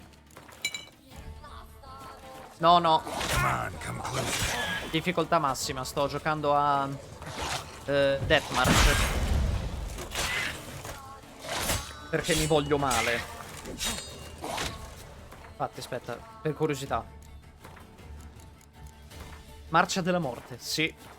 Speaker 1: No, no. Difficoltà massima. Sto giocando a Deathmarch. Perché mi voglio male. Infatti, aspetta, per curiosità. Marcia della morte, sì.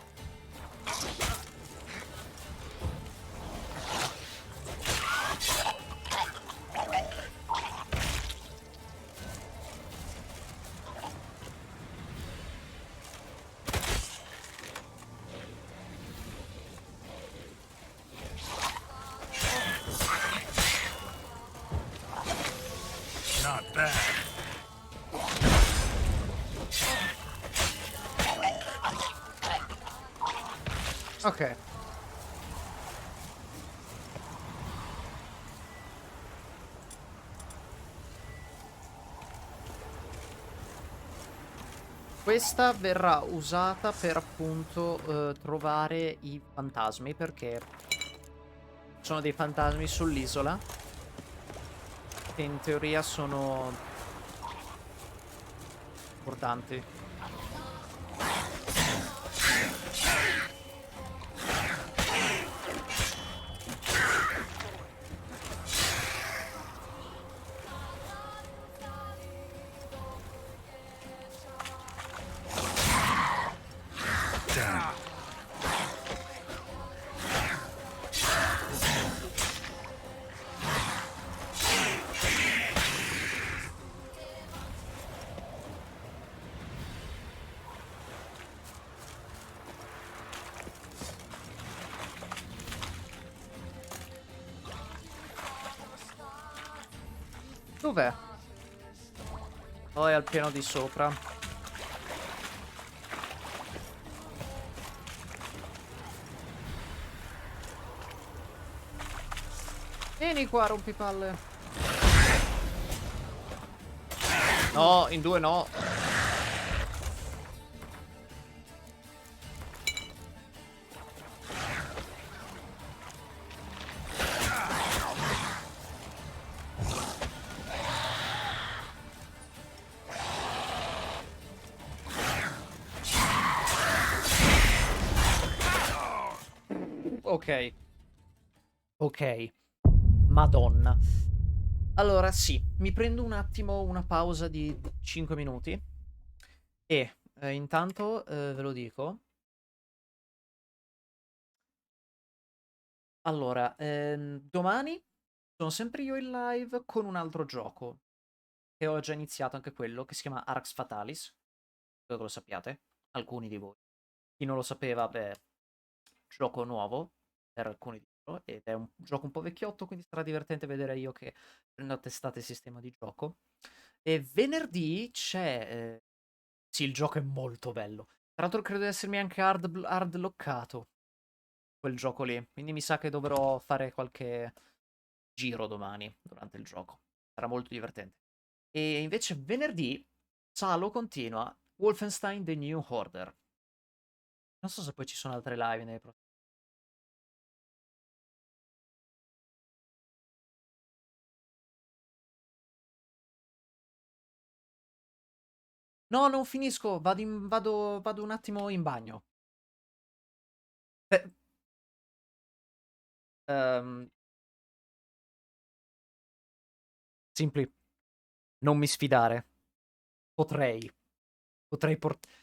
Speaker 14: Not bad.
Speaker 1: Ok. Questa verrà usata per appunto trovare i fantasmi, perché ci sono dei fantasmi sull'isola che in teoria sono importanti. Dov'è? Oh, è al piano di sopra. Vieni qua, rompipalle. No, in due no. Ok. Ok. Madonna. Allora, sì, mi prendo un attimo una pausa di 5 minuti. E intanto ve lo dico. Allora, domani sono sempre io in live con un altro gioco. Che ho già iniziato anche quello, che si chiama Arx Fatalis. Spero che lo sappiate, alcuni di voi. Chi non lo sapeva, beh, gioco nuovo per alcuni di loro, ed è un gioco un po' vecchiotto, quindi sarà divertente vedere io che prendo a testate il sistema di gioco. E venerdì c'è... sì, il gioco è molto bello. Tra l'altro credo di essermi anche hard lockato quel gioco lì, quindi mi sa che dovrò fare qualche giro domani durante il gioco. Sarà molto divertente. E invece venerdì Salo continua Wolfenstein The New Order. Non so se poi ci sono altre live nei prossimi. No, non finisco, vado un attimo in bagno. Beh, ehm, Simply, non mi sfidare. Potrei portare...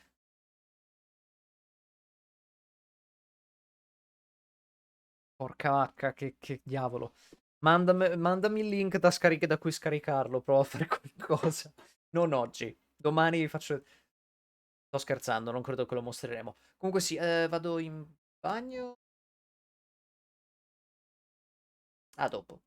Speaker 1: Porca vacca, che diavolo. Mandami il link da cui scaricarlo, provo a fare qualcosa. Non oggi. Domani faccio... Sto scherzando, non credo che lo mostreremo. Comunque sì, vado in bagno. A dopo.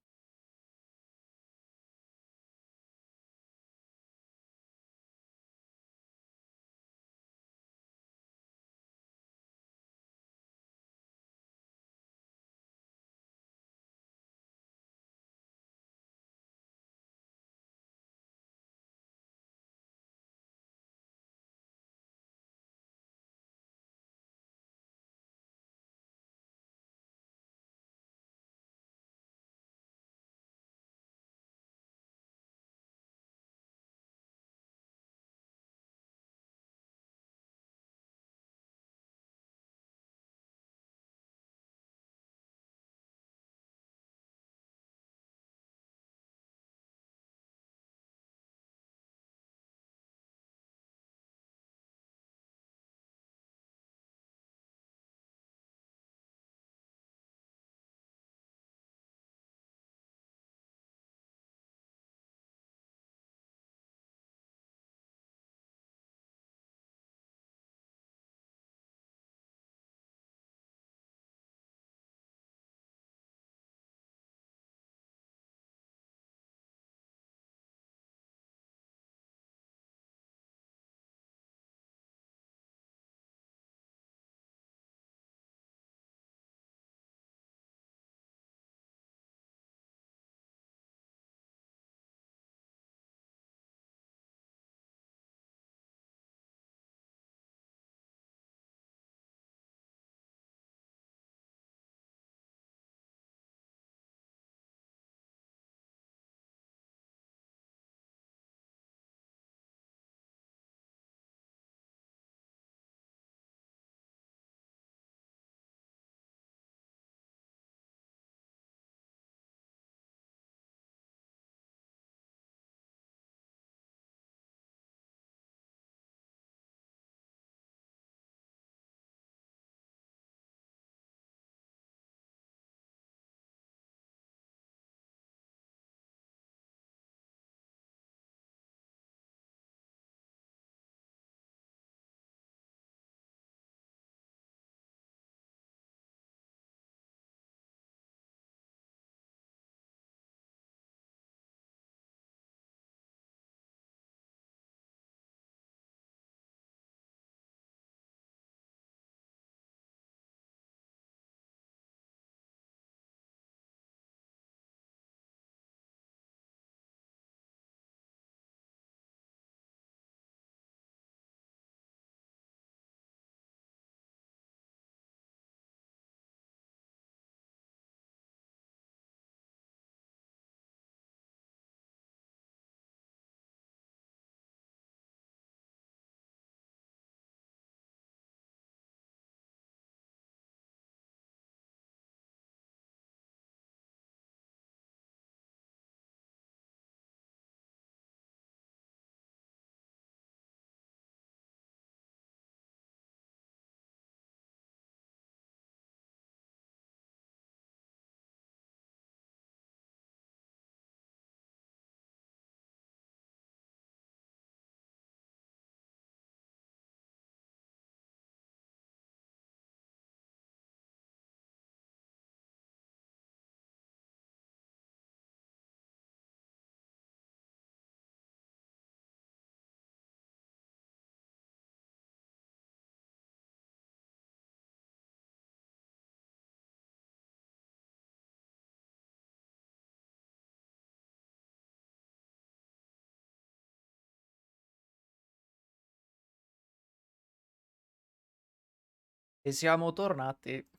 Speaker 1: E siamo tornati.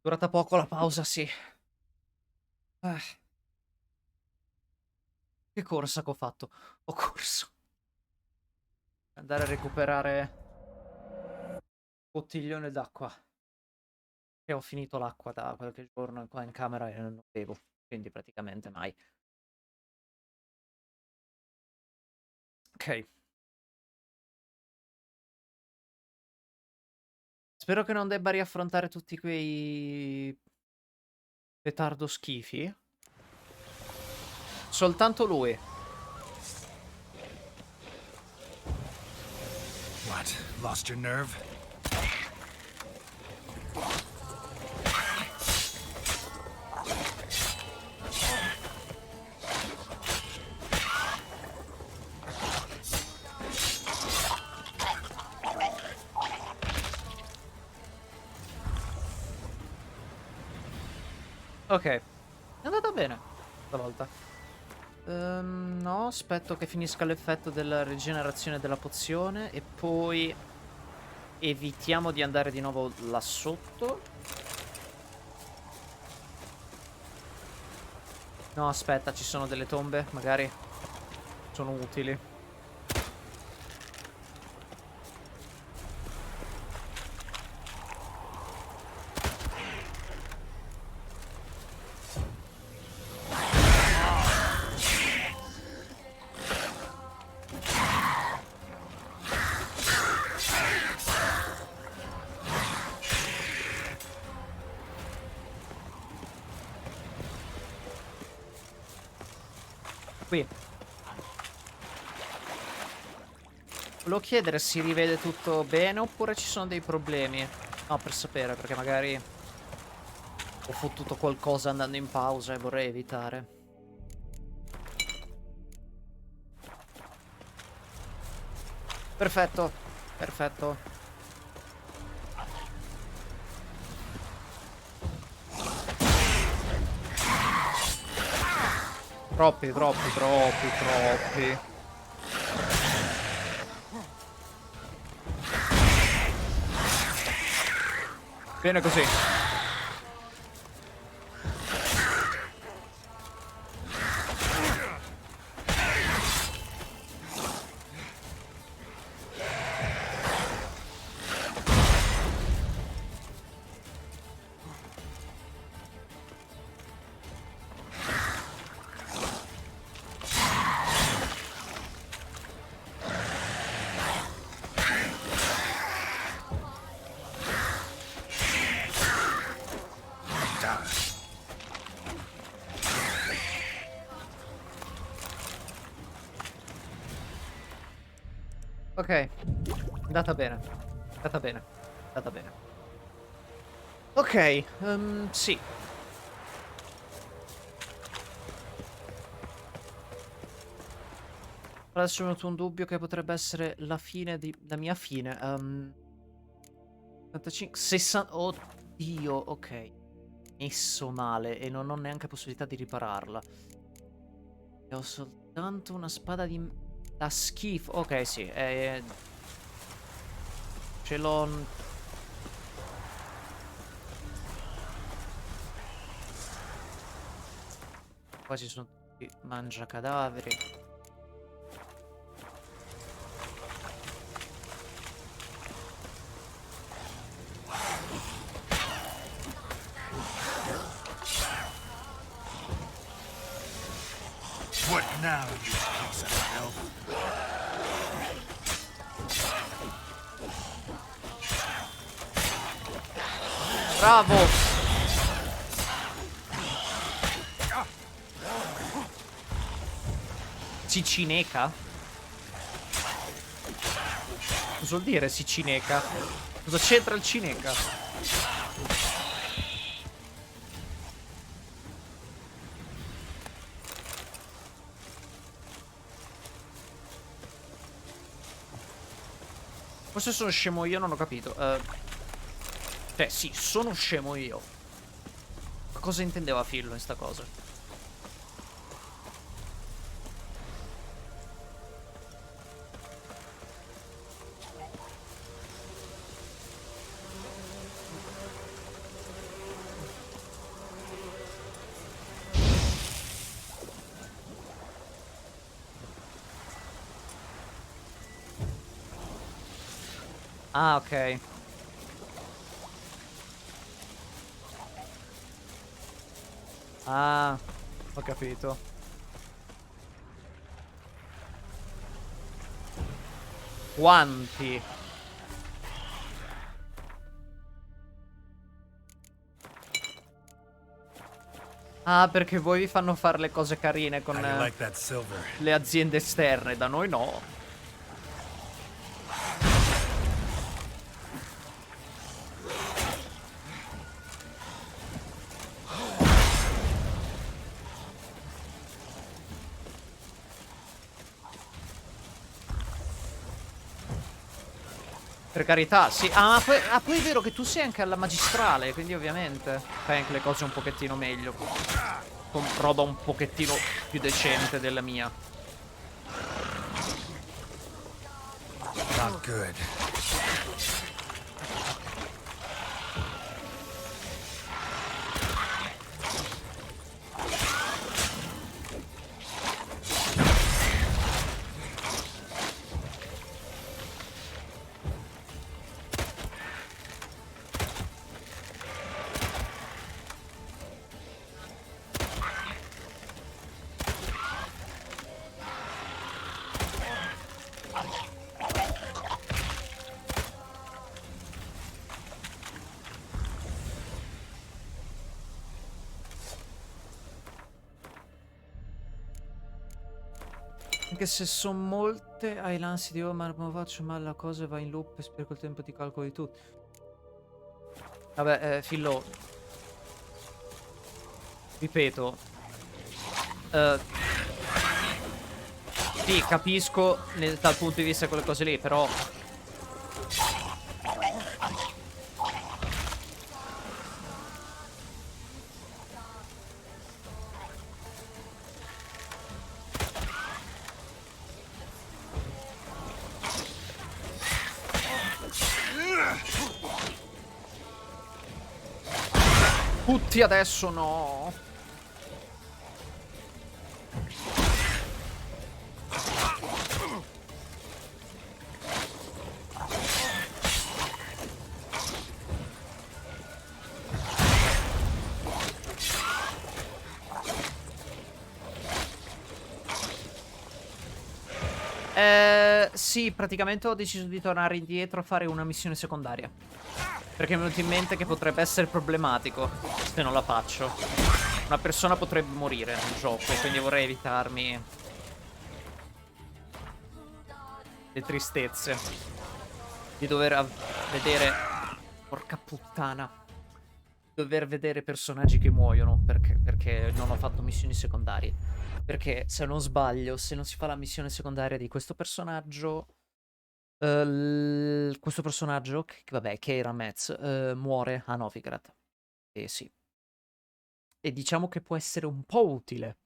Speaker 1: Durata poco la pausa, sì. Che corsa che ho fatto. Ho corso. Andare a recuperare bottiglione d'acqua. E ho finito l'acqua da qualche giorno qua in camera e non bevo. Quindi praticamente mai. Ok. Spero che non debba riaffrontare tutti quei Petardo schifi? Soltanto lui.
Speaker 14: What? Lost your nerve?
Speaker 1: Ok, è andata bene stavolta. No, aspetto che finisca l'effetto della rigenerazione della pozione e poi evitiamo di andare di nuovo là sotto. No, aspetta, ci sono delle tombe, magari sono utili. Qui. Volevo chiedere se si rivede tutto bene oppure ci sono dei problemi. No, per sapere, perché magari ho fottuto qualcosa andando in pausa e vorrei evitare. Perfetto, perfetto. Troppi. Bene così. Ok, andata bene. Andata bene. Andata bene. Ok, sì. Adesso è venuto un dubbio che potrebbe essere la fine di... la mia fine. 55... 60... Oddio, ok. Messo male e non ho neanche possibilità di ripararla. E ho soltanto una spada di... da schifo. Ok, sì. Ce l'ho... Qua ci sono tutti mangiacadaveri.
Speaker 14: What now, you piece of elf?
Speaker 1: Bravo! Cicineca? Cosa vuol dire Cicineca? Cosa c'entra il cineca? Forse sono scemo io, non ho capito. Cioè, sì, sono scemo io. Ma cosa intendeva Phil in sta cosa? Ah, ok. Ah, ho capito. Quanti? Ah, perché voi vi fanno fare le cose carine con
Speaker 14: How do you like that silver?
Speaker 1: le aziende esterne, da noi no. Per carità, sì. Ah, poi è vero che tu sei anche alla magistrale, quindi ovviamente fai anche le cose un pochettino meglio. Con roba un pochettino più decente della mia.
Speaker 14: Not good.
Speaker 1: Anche se sono molte, hai l'ansia di oh ma non faccio male la cosa e va in loop e spreco il tempo di calcolo di tutto. Vabbè, Fillo, ripeto, sì, capisco dal punto di vista di quelle cose lì, però tutti adesso no. Sì, praticamente ho deciso di tornare indietro a fare una missione secondaria. Perché mi è venuto in mente che potrebbe essere problematico se non la faccio. Una persona potrebbe morire nel gioco e quindi vorrei evitarmi le tristezze di dover vedere... Porca puttana. Dover vedere personaggi che muoiono perché non ho fatto missioni secondarie. Perché se non sbaglio, se non si fa la missione secondaria di questo personaggio... questo personaggio, vabbè, che era Metz, muore a Novigrad. E sì. E diciamo che può essere un po' utile.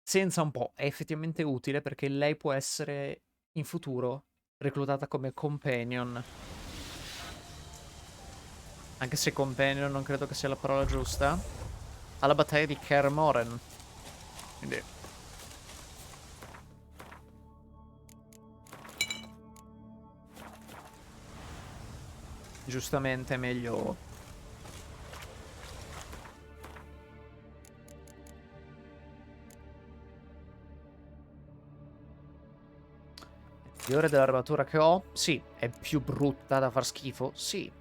Speaker 1: Senza un po', è effettivamente utile perché lei può essere in futuro reclutata come companion. Anche se companion non credo che sia la parola giusta. Alla battaglia di Kaer Morhen. Quindi... giustamente è meglio... Migliore dell'armatura che ho? Sì. È più brutta da far schifo? Sì.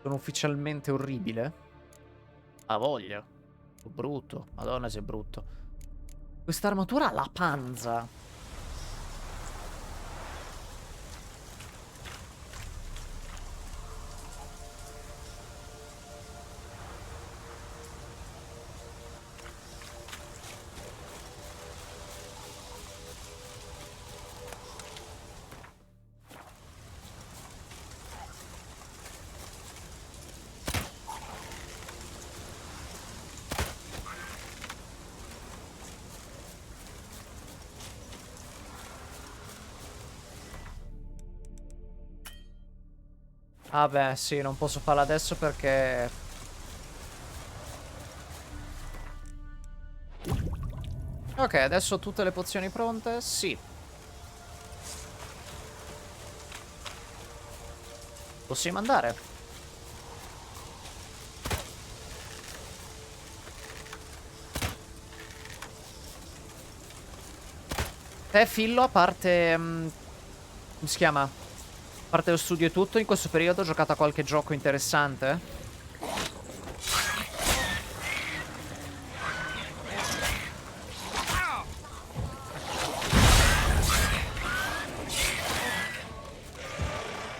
Speaker 1: Sono ufficialmente orribile? Ha voglia. Brutto. Madonna se è brutto. Questa armatura ha la panza. Ah beh, sì, non posso farla adesso perché... Ok, adesso ho tutte le pozioni pronte? Sì. Possiamo andare. Te, Fillo, a parte... come si chiama? parte lo studio e tutto, in questo periodo ho giocato a qualche gioco interessante?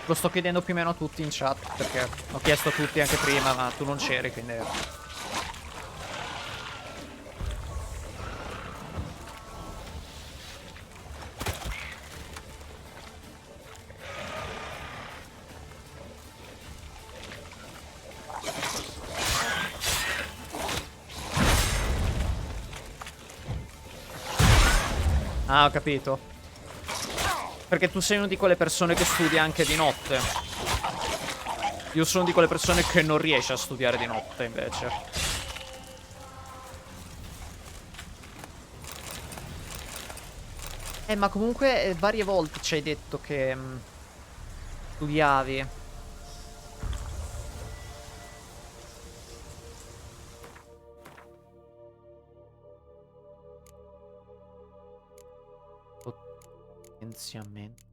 Speaker 1: Lo sto chiedendo più o meno a tutti in chat, perché ho chiesto a tutti anche prima, ma tu non c'eri, quindi... Ah, ho capito. Perché tu sei una di quelle persone che studia anche di notte. Io sono di quelle persone che non riesce a studiare di notte, invece. Ma comunque varie volte ci hai detto che studiavi. Potenzialmente.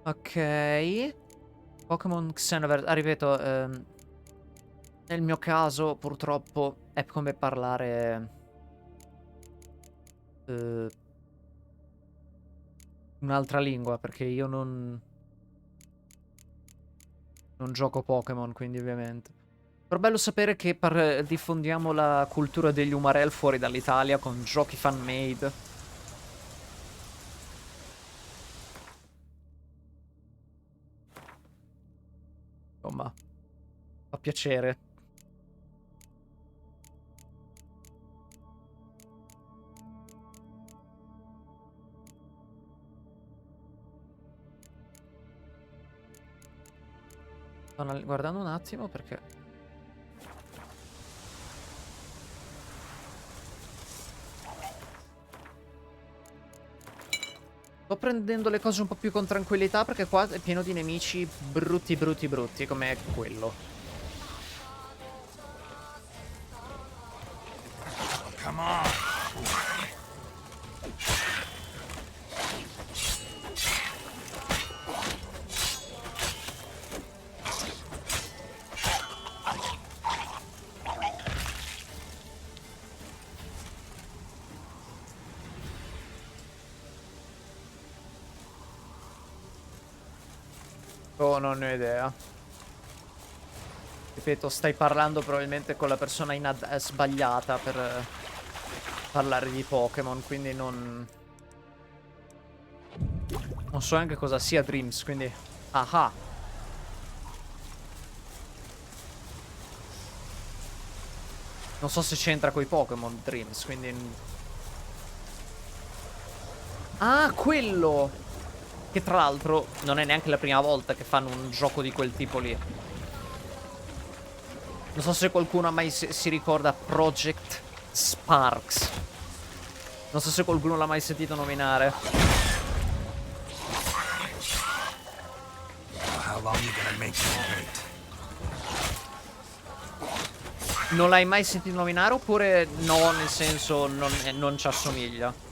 Speaker 1: Ok. Pokémon Xenoverse. Ah, ripeto, nel mio caso, purtroppo, è come parlare... un'altra lingua, perché io non gioco Pokémon, quindi ovviamente. Però bello sapere che diffondiamo la cultura degli Umarell fuori dall'Italia con giochi fan-made. Insomma, fa piacere. Sto guardando un attimo perché... Sto prendendo le cose un po' più con tranquillità perché qua è pieno di nemici brutti, brutti, brutti, come quello.
Speaker 14: Come on.
Speaker 1: Oh, non ne ho idea. Ripeto, stai parlando probabilmente con la persona sbagliata per parlare di Pokémon, quindi non so neanche cosa sia Dreams, quindi... Ah. Non so se c'entra coi Pokémon Dreams, quindi... Ah, quello! Che tra l'altro non è neanche la prima volta che fanno un gioco di quel tipo lì. Non so se qualcuno mai si ricorda Project Sparks. Non so se qualcuno l'ha mai sentito nominare.
Speaker 14: How long you gonna make me wait?
Speaker 1: Non l'hai mai sentito nominare oppure no, nel senso non ci assomiglia?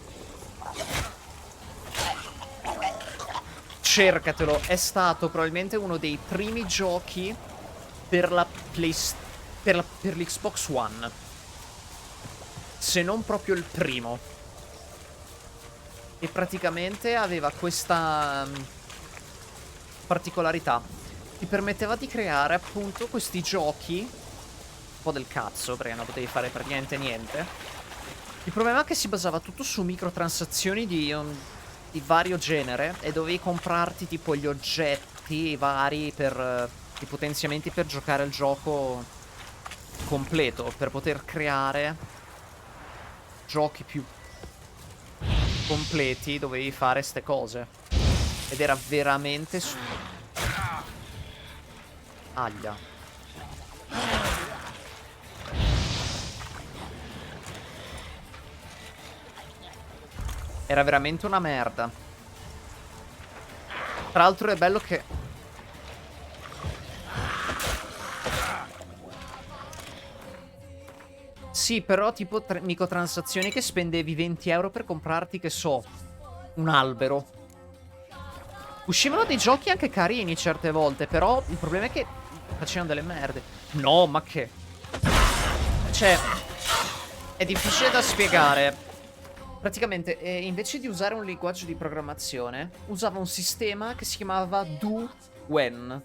Speaker 1: Cercatelo, è stato probabilmente uno dei primi giochi per la per l'Xbox One. Se non proprio il primo. E praticamente aveva questa particolarità. Ti permetteva di creare appunto questi giochi un po' del cazzo, perché non potevi fare praticamente niente. Il problema è che si basava tutto su microtransazioni di vario genere e dovevi comprarti tipo gli oggetti vari per i potenziamenti per giocare al gioco completo, per poter creare giochi più completi dovevi fare ste cose. Ed era veramente aglia. Era veramente una merda. Tra l'altro è bello che... Sì, però tipo microtransazioni che spendevi 20 euro per comprarti, che so, un albero. Uscivano dei giochi anche carini certe volte, però il problema è che facevano delle merde. No, ma che... Cioè, è difficile da spiegare. Praticamente, invece di usare un linguaggio di programmazione, usava un sistema che si chiamava do when.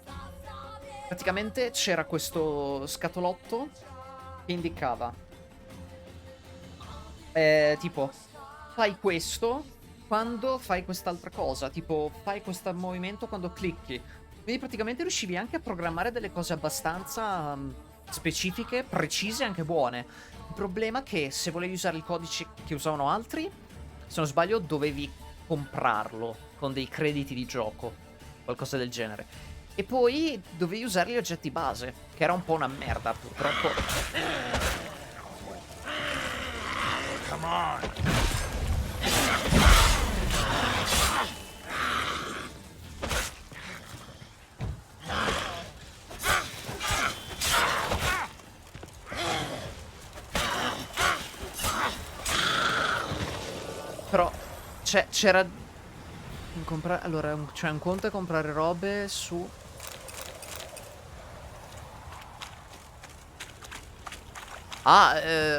Speaker 1: Praticamente c'era questo scatolotto che indicava tipo, fai questo quando fai quest'altra cosa. Tipo, fai questo movimento quando clicchi. Quindi praticamente riuscivi anche a programmare delle cose abbastanza specifiche, precise e anche buone. Il problema è che se volevi usare il codice che usavano altri, se non sbaglio, dovevi comprarlo con dei crediti di gioco, qualcosa del genere. E poi dovevi usare gli oggetti base, che era un po' una merda, purtroppo.
Speaker 14: Come on.
Speaker 1: Però c'era allora, cioè un conto è comprare robe su...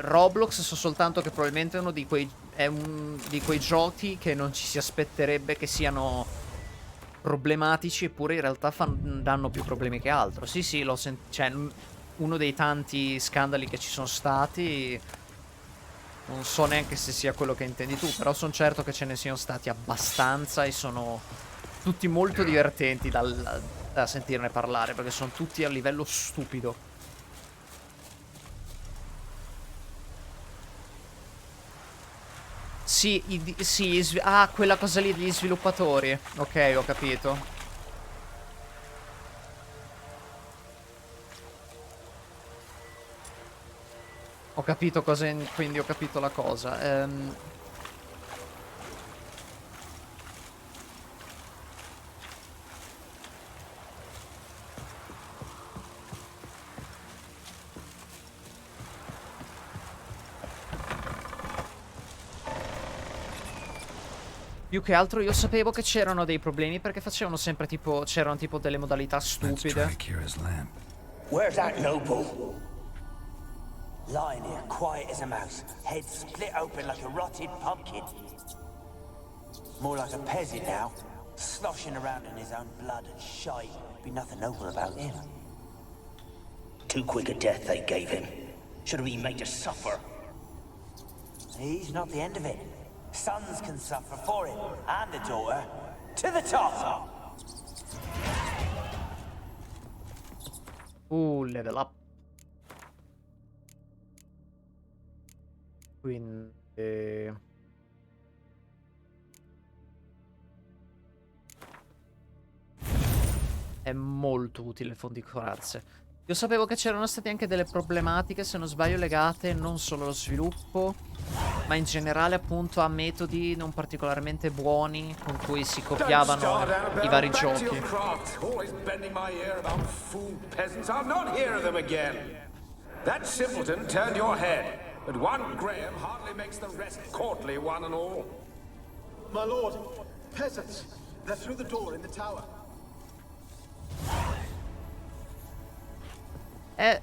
Speaker 1: Roblox, so soltanto che probabilmente è uno di quei giochi che non ci si aspetterebbe che siano problematici, eppure in realtà danno più problemi che altro. Sì, sì, cioè, uno dei tanti scandali che ci sono stati, non so neanche se sia quello che intendi tu, però sono certo che ce ne siano stati abbastanza e sono tutti molto divertenti da sentirne parlare, perché sono tutti a livello stupido. Sì, quella cosa lì degli sviluppatori. Ok, ho capito. Ho capito cosa... Quindi ho capito la cosa. Più che altro io sapevo che c'erano dei problemi perché facevano sempre tipo... C'erano tipo delle modalità stupide.
Speaker 11: Where's that noble? Lying here, quiet as a mouse, head split open like a rotted pumpkin. More like a peasant now, sloshing around in his own blood and shite. Be nothing noble about him. Too quick a death they gave him. Should have been made to suffer. He's not the end of it. Sons can suffer for him, and a daughter. To the top!
Speaker 1: Level up. Quindi... È molto utile il fondo di corazze. Io sapevo che c'erano state anche delle problematiche, se non sbaglio, legate non solo allo sviluppo, ma in generale appunto a metodi non particolarmente buoni con cui si copiavano i vari giochi.
Speaker 15: That simpleton turned your head, but one Graham hardly makes the rest courtly, one and all.
Speaker 16: My lord, peasants, they're through the door in the tower.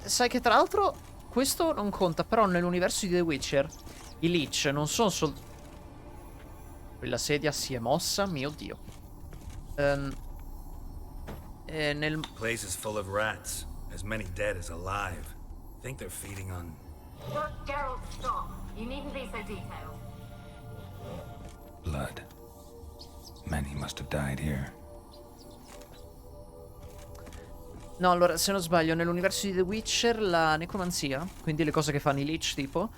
Speaker 1: Sai che tra l'altro questo non conta, però nell'universo di The Witcher i Lich non sono solo... Quella sedia si è mossa, mio dio. Nel...
Speaker 14: Place is full of rats, as many dead as alive. Think they're feeding on...
Speaker 12: Gerald, stop. You needn't be so detailed.
Speaker 2: Blood. Many must have died here.
Speaker 1: No, allora, se non sbaglio, nell'universo di The Witcher la necromanzia, quindi le cose che fanno i lich, tipo,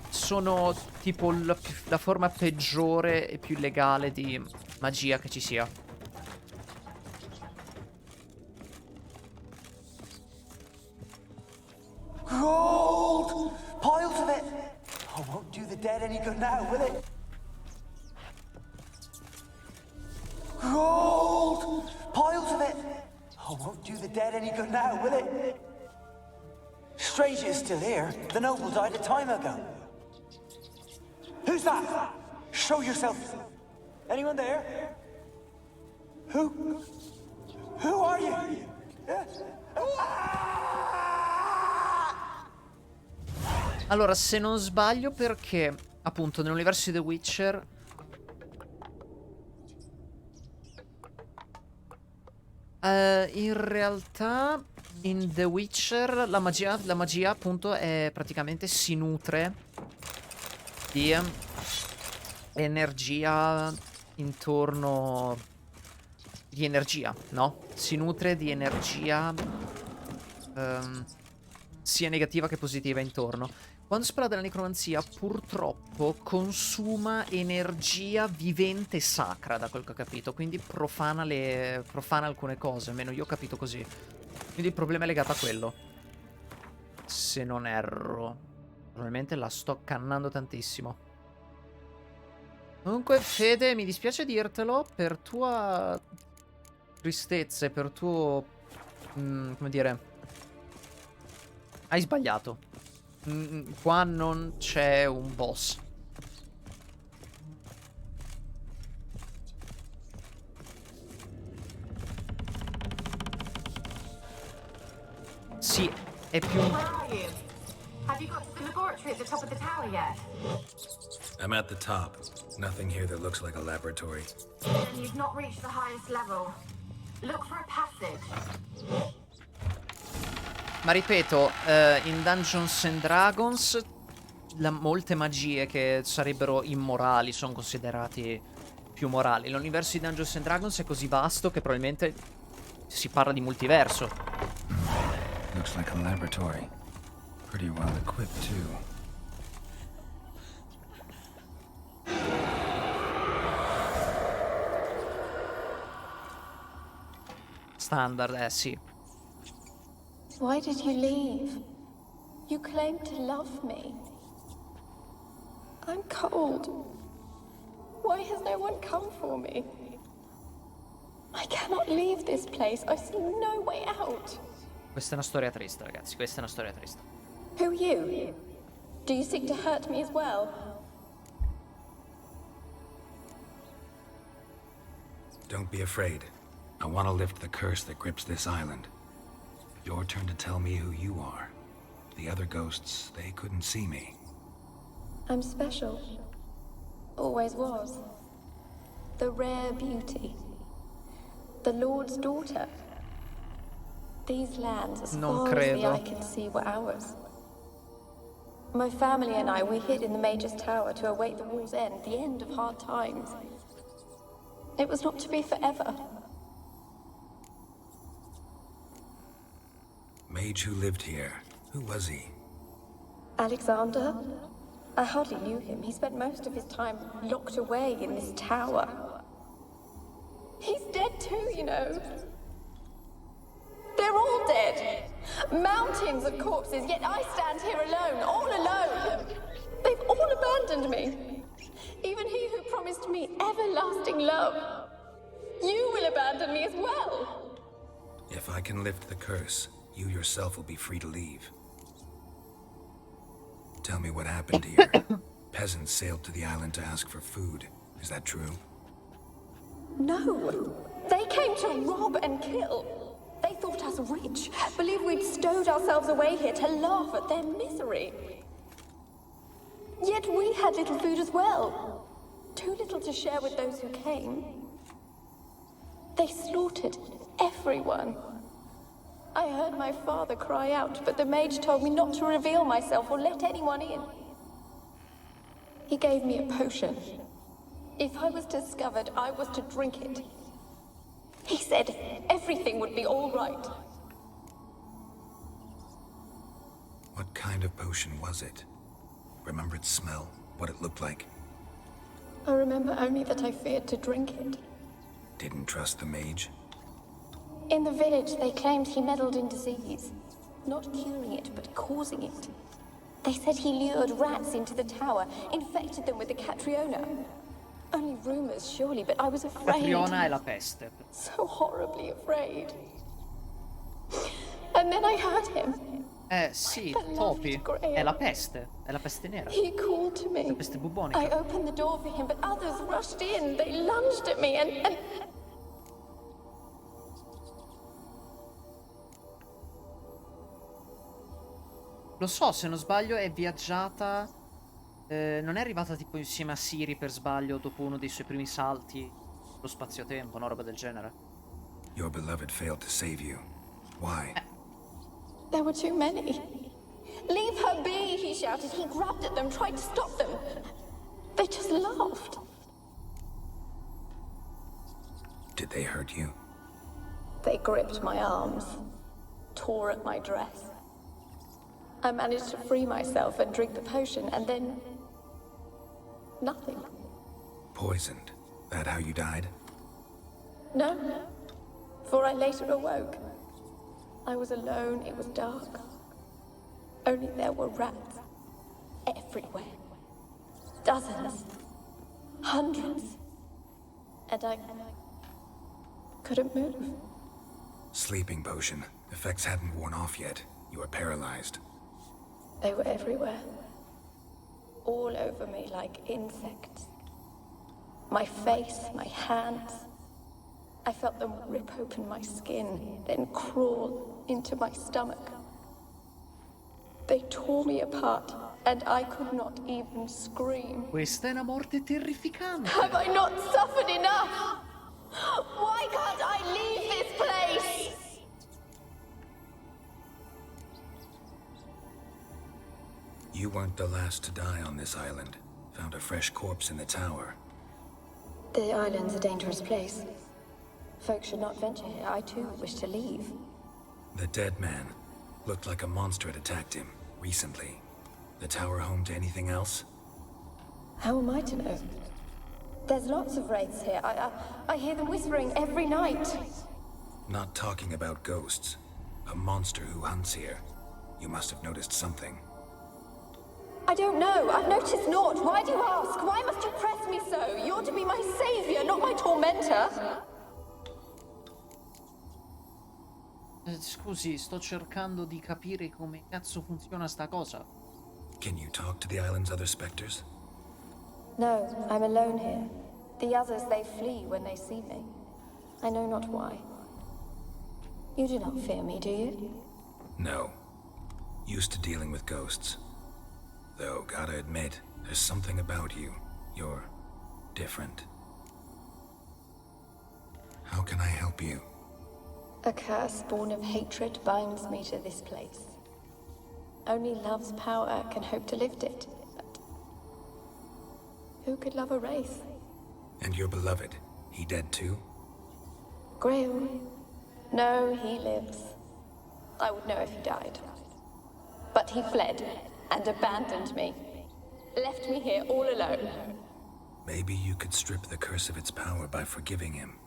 Speaker 1: sono tipo la forma peggiore e più illegale di magia che ci sia.
Speaker 11: Gold! Piles of it! Oh, won't do the dead any good now, will it? Gold! Piles of it! Oh, won't do the dead any good now, will it? Strange it's still here. The noble died a time ago. Who's that? Show yourself. Anyone there? Who? Who are you?
Speaker 1: Allora, se non sbaglio, perché appunto nell'universo di The Witcher in realtà in The Witcher la magia appunto è praticamente si nutre di energia intorno di energia, no? Si nutre di energia sia negativa che positiva intorno. Quando si parla della necromanzia, purtroppo consuma energia vivente sacra, da quel che ho capito. Quindi profana alcune cose, almeno io ho capito così. Quindi il problema è legato a quello. Se non erro. Probabilmente la sto cannando tantissimo. Comunque, Fede, mi dispiace dirtelo, per tua tristezza e per tuo... come dire... hai sbagliato. Qua non c'è un boss. Sì, è più...
Speaker 12: Where are you? Have you got to the laboratory at the top of the tower yet?
Speaker 14: I'm at the top. Nothing here that looks like a laboratory.
Speaker 12: Then you've not reached the highest level. Look for a passage.
Speaker 1: Ma ripeto, in Dungeons and Dragons molte magie che sarebbero immorali sono considerati più morali. L'universo di Dungeons and Dragons è così vasto che probabilmente si parla di multiverso.
Speaker 2: Looks like a laboratory. Pretty well equipped too.
Speaker 1: Standard, sì.
Speaker 17: Why did you leave? You claimed to love me. I'm cold. Why has no one come for me? I cannot leave this place. I see no way out.
Speaker 1: Questa è una storia triste, ragazzi. Questa è una storia triste.
Speaker 17: Who are you? Do you seek to hurt me as well?
Speaker 14: Don't be afraid. I want to lift the curse that grips this island. Your turn to tell me who you are. The other ghosts, they couldn't see me.
Speaker 17: I'm special. Always was. The rare beauty. The Lord's daughter. These lands, as far as the eye can see, were ours. My family and I, we hid in the Major's Tower to await the war's end, the end of hard times. It was not to be forever.
Speaker 14: Mage who lived here. Who was he?
Speaker 17: Alexander? I hardly knew him. He spent most of his time locked away in this tower. He's dead too, you know. They're all dead. Mountains of corpses, yet I stand here alone, all alone. They've all abandoned me. Even he who promised me everlasting love. You will abandon me as well.
Speaker 14: If I can lift the curse, you yourself will be free to leave. Tell me what happened here. Peasants sailed to the island to ask for food. Is that true?
Speaker 17: No. They came to rob and kill. They thought us rich, believed we'd stowed ourselves away here to laugh at their misery. Yet we had little food as well. Too little to share with those who came. They slaughtered everyone. I heard my father cry out, but the mage told me not to reveal myself or let anyone in. He gave me a potion. If I was discovered, I was to drink it. He said everything would be all right.
Speaker 14: What kind of potion was it? Remember its smell? What it looked like?
Speaker 17: I remember only that I feared to drink it.
Speaker 14: Didn't trust the mage?
Speaker 17: In the village, they claimed he meddled in disease. Not curing it, but causing it. They said he lured rats into the tower, infected them with the Catriona. Only rumors, surely, but I was afraid.
Speaker 1: Catriona è la peste.
Speaker 17: So horribly afraid. And then I heard him.
Speaker 1: Sì, Topi. È la peste nera.
Speaker 17: He called to me.
Speaker 1: La peste bubonica.
Speaker 17: I opened the door for him, but others rushed in. They lunged at me and...
Speaker 1: Lo so, se non sbaglio è viaggiata... non è arrivata tipo insieme a Siri per sbaglio dopo uno dei suoi primi salti lo spazio-tempo, no? Roba del genere.
Speaker 14: Your beloved failed to save you. Why?
Speaker 17: There were too many. Leave her be, he shouted. He grabbed at them, tried to stop them. They just laughed.
Speaker 14: Did they hurt you?
Speaker 17: They gripped my arms, tore at my dress. I managed to free myself and drink the potion, and then... nothing.
Speaker 14: Poisoned. That how you died?
Speaker 17: No, for I later awoke. I was alone, it was dark. Only there were rats. Everywhere. Dozens. Hundreds. And I couldn't move.
Speaker 14: Sleeping potion. Effects hadn't worn off yet. You were paralyzed.
Speaker 17: They were everywhere. All over me like insects. My face, my hands. I felt them rip open my skin, then crawl into my stomach. They tore me apart, and I could not even scream.
Speaker 1: Questa è una morte terrificante.
Speaker 17: Have I not suffered enough? Why can't I leave this place?
Speaker 14: You weren't the last to die on this island. Found a fresh corpse in the tower.
Speaker 17: The island's a dangerous place. Folks should not venture here. I too wish to leave.
Speaker 14: The dead man. Looked like a monster had attacked him, recently. The tower home to anything else?
Speaker 17: How am I to know? There's lots of wraiths here. I hear them whispering every night.
Speaker 14: Not talking about ghosts. A monster who hunts here. You must have noticed something.
Speaker 17: I don't know. I've noticed naught. Why do you ask? Why must you press me so? You're to be my savior, not my tormentor.
Speaker 1: Scusi, sto cercando di capire come cazzo funziona sta cosa.
Speaker 14: Can you talk to the island's other specters?
Speaker 17: No, I'm alone here. The others, they flee when they see me. I know not why. You do not fear me, do you?
Speaker 14: No. Used to dealing with ghosts. Though, gotta admit, there's something about you. You're different. How can I help you?
Speaker 17: A curse born of hatred binds me to this place. Only love's power can hope to lift it. But who could love a wraith?
Speaker 14: And your beloved, he dead too?
Speaker 17: Graham? No, he lives. I would know if he died. But he fled and abandoned me. Left me here all alone.
Speaker 14: Maybe you could strip the curse of its power by forgiving him.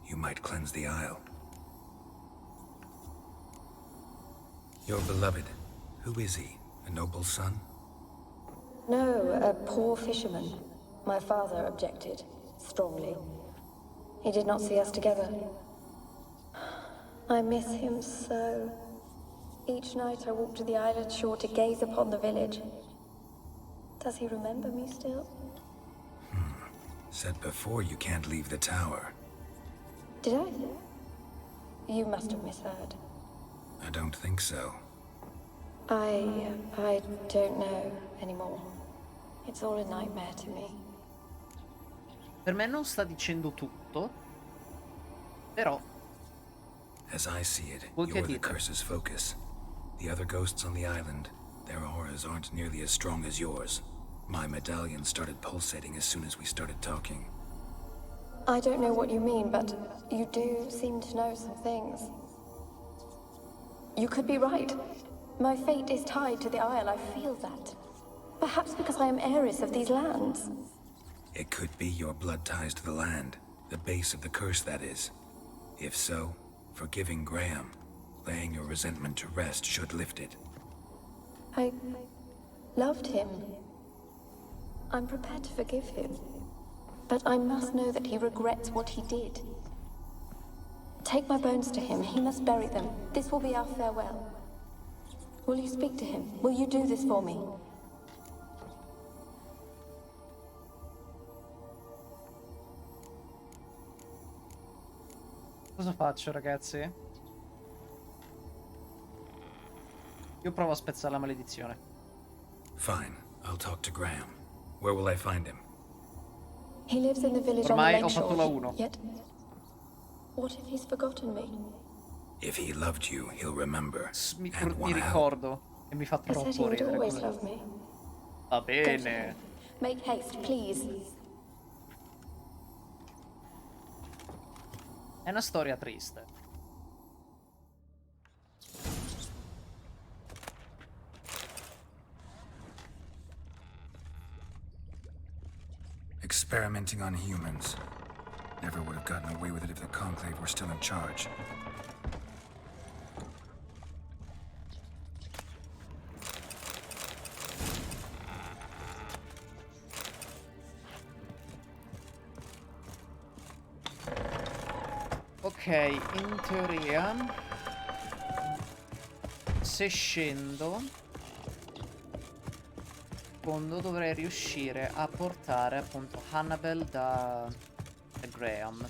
Speaker 14: You might cleanse the isle. Your beloved, who is he? A noble son?
Speaker 17: No, a poor fisherman. My father objected, strongly. He did not see us together. I miss him so. Each night I walk to the island shore to gaze upon the village. Does he remember me still?
Speaker 14: Said before you can't leave the tower.
Speaker 17: Did I? You must have misheard.
Speaker 14: I don't think so.
Speaker 17: I don't know anymore. It's all a nightmare to me.
Speaker 1: Per me non sta dicendo tutto, però
Speaker 14: As I see it, you're the curse's focus. The other ghosts on the island, their auras aren't nearly as strong as yours. My medallion started pulsating as soon as we started talking.
Speaker 17: I don't know what you mean, but you do seem to know some things. You could be right. My fate is tied to the Isle, I feel that. Perhaps because I am heiress of these lands.
Speaker 14: It could be your blood ties to the land, the base of the curse, that is. If so, forgiving Graham, laying your resentment to rest should lift it.
Speaker 17: I loved him. I'm prepared to forgive him. But I must know that he regrets what he did. Take my bones to him. He must bury them. This will be our farewell. Will you speak to him? Will you do this for me?
Speaker 1: Cosa faccio, ragazzi? Io provo a spezzare la maledizione.
Speaker 14: Fine, I'll talk to Graham. Where will I find him?
Speaker 17: He lives in the village
Speaker 1: Ormai
Speaker 17: on the
Speaker 1: ho fatto la
Speaker 17: lakeshore.
Speaker 1: 1.
Speaker 17: Yet, what if he's forgotten me?
Speaker 14: If he loved you, he'll remember.
Speaker 1: Mi
Speaker 14: and wanna help.
Speaker 1: ricordo e mi fa
Speaker 17: He said he
Speaker 1: troppo
Speaker 17: would
Speaker 1: ridere.
Speaker 17: always love me.
Speaker 1: Va
Speaker 17: Go to
Speaker 1: bene.
Speaker 17: him. Make haste, please.
Speaker 1: È una storia triste.
Speaker 14: Experimenting on humans. Never would have gotten away with it if the Conclave were still in charge.
Speaker 1: Ok, in teoria, se scendo, secondo dovrei riuscire a portare appunto Hannibal da Graham.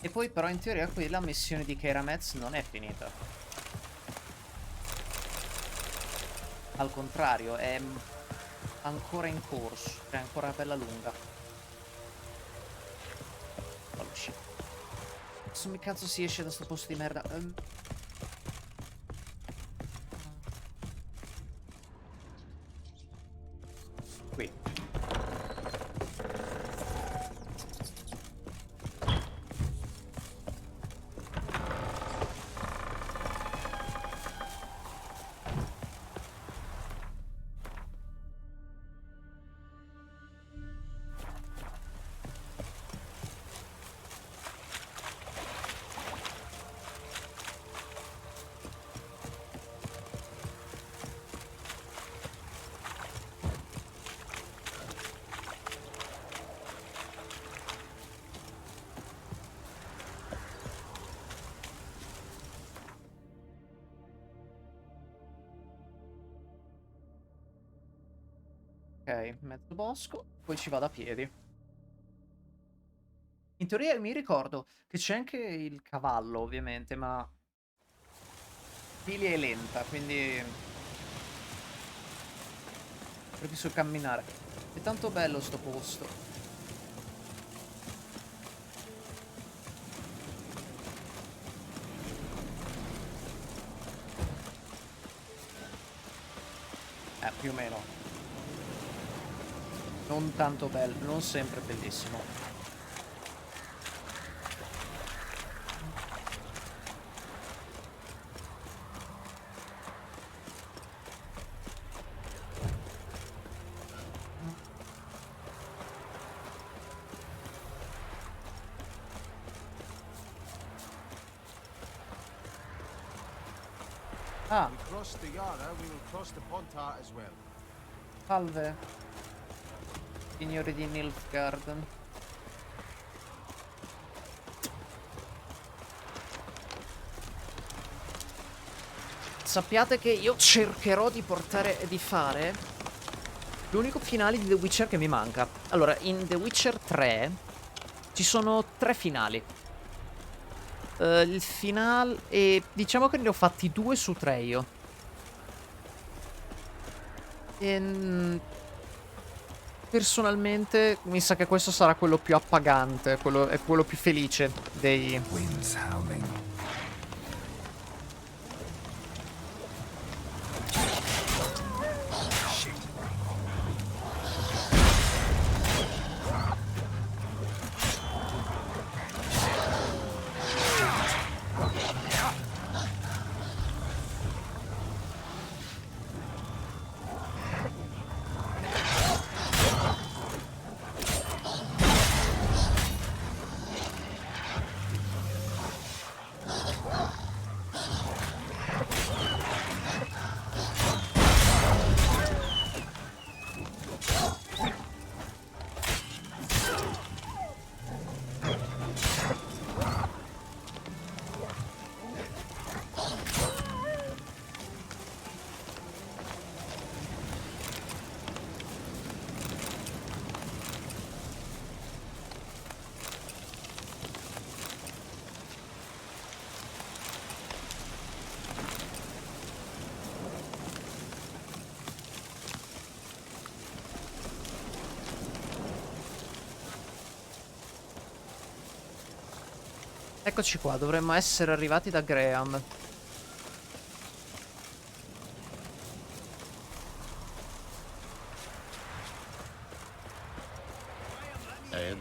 Speaker 1: E poi però in teoria qui la missione di Keira Metz non è finita. Al contrario, è ancora in corso, è ancora bella lunga. Come cazzo si esce da sto posto di merda? Qui. Ok, mezzo bosco, poi ci vado a piedi. In teoria mi ricordo che c'è anche il cavallo, ovviamente, ma Billy è lenta, quindi preferisco camminare. È tanto bello sto posto. Più o meno. Non tanto bello, non sempre bellissimo. Ah.
Speaker 10: We crossed the Yara, we will cross the Pontart as well.
Speaker 1: Salve, signori di Nilfgaard. Sappiate che io cercherò di fare l'unico finale di The Witcher che mi manca. Allora, in The Witcher 3 ci sono 3 finali. Il finale... E diciamo che ne ho fatti 2 su 3 io. Personalmente mi sa che questo sarà quello più appagante, è quello più felice dei...
Speaker 14: Winds howling.
Speaker 1: Eccoci qua, dovremmo essere arrivati da Graham.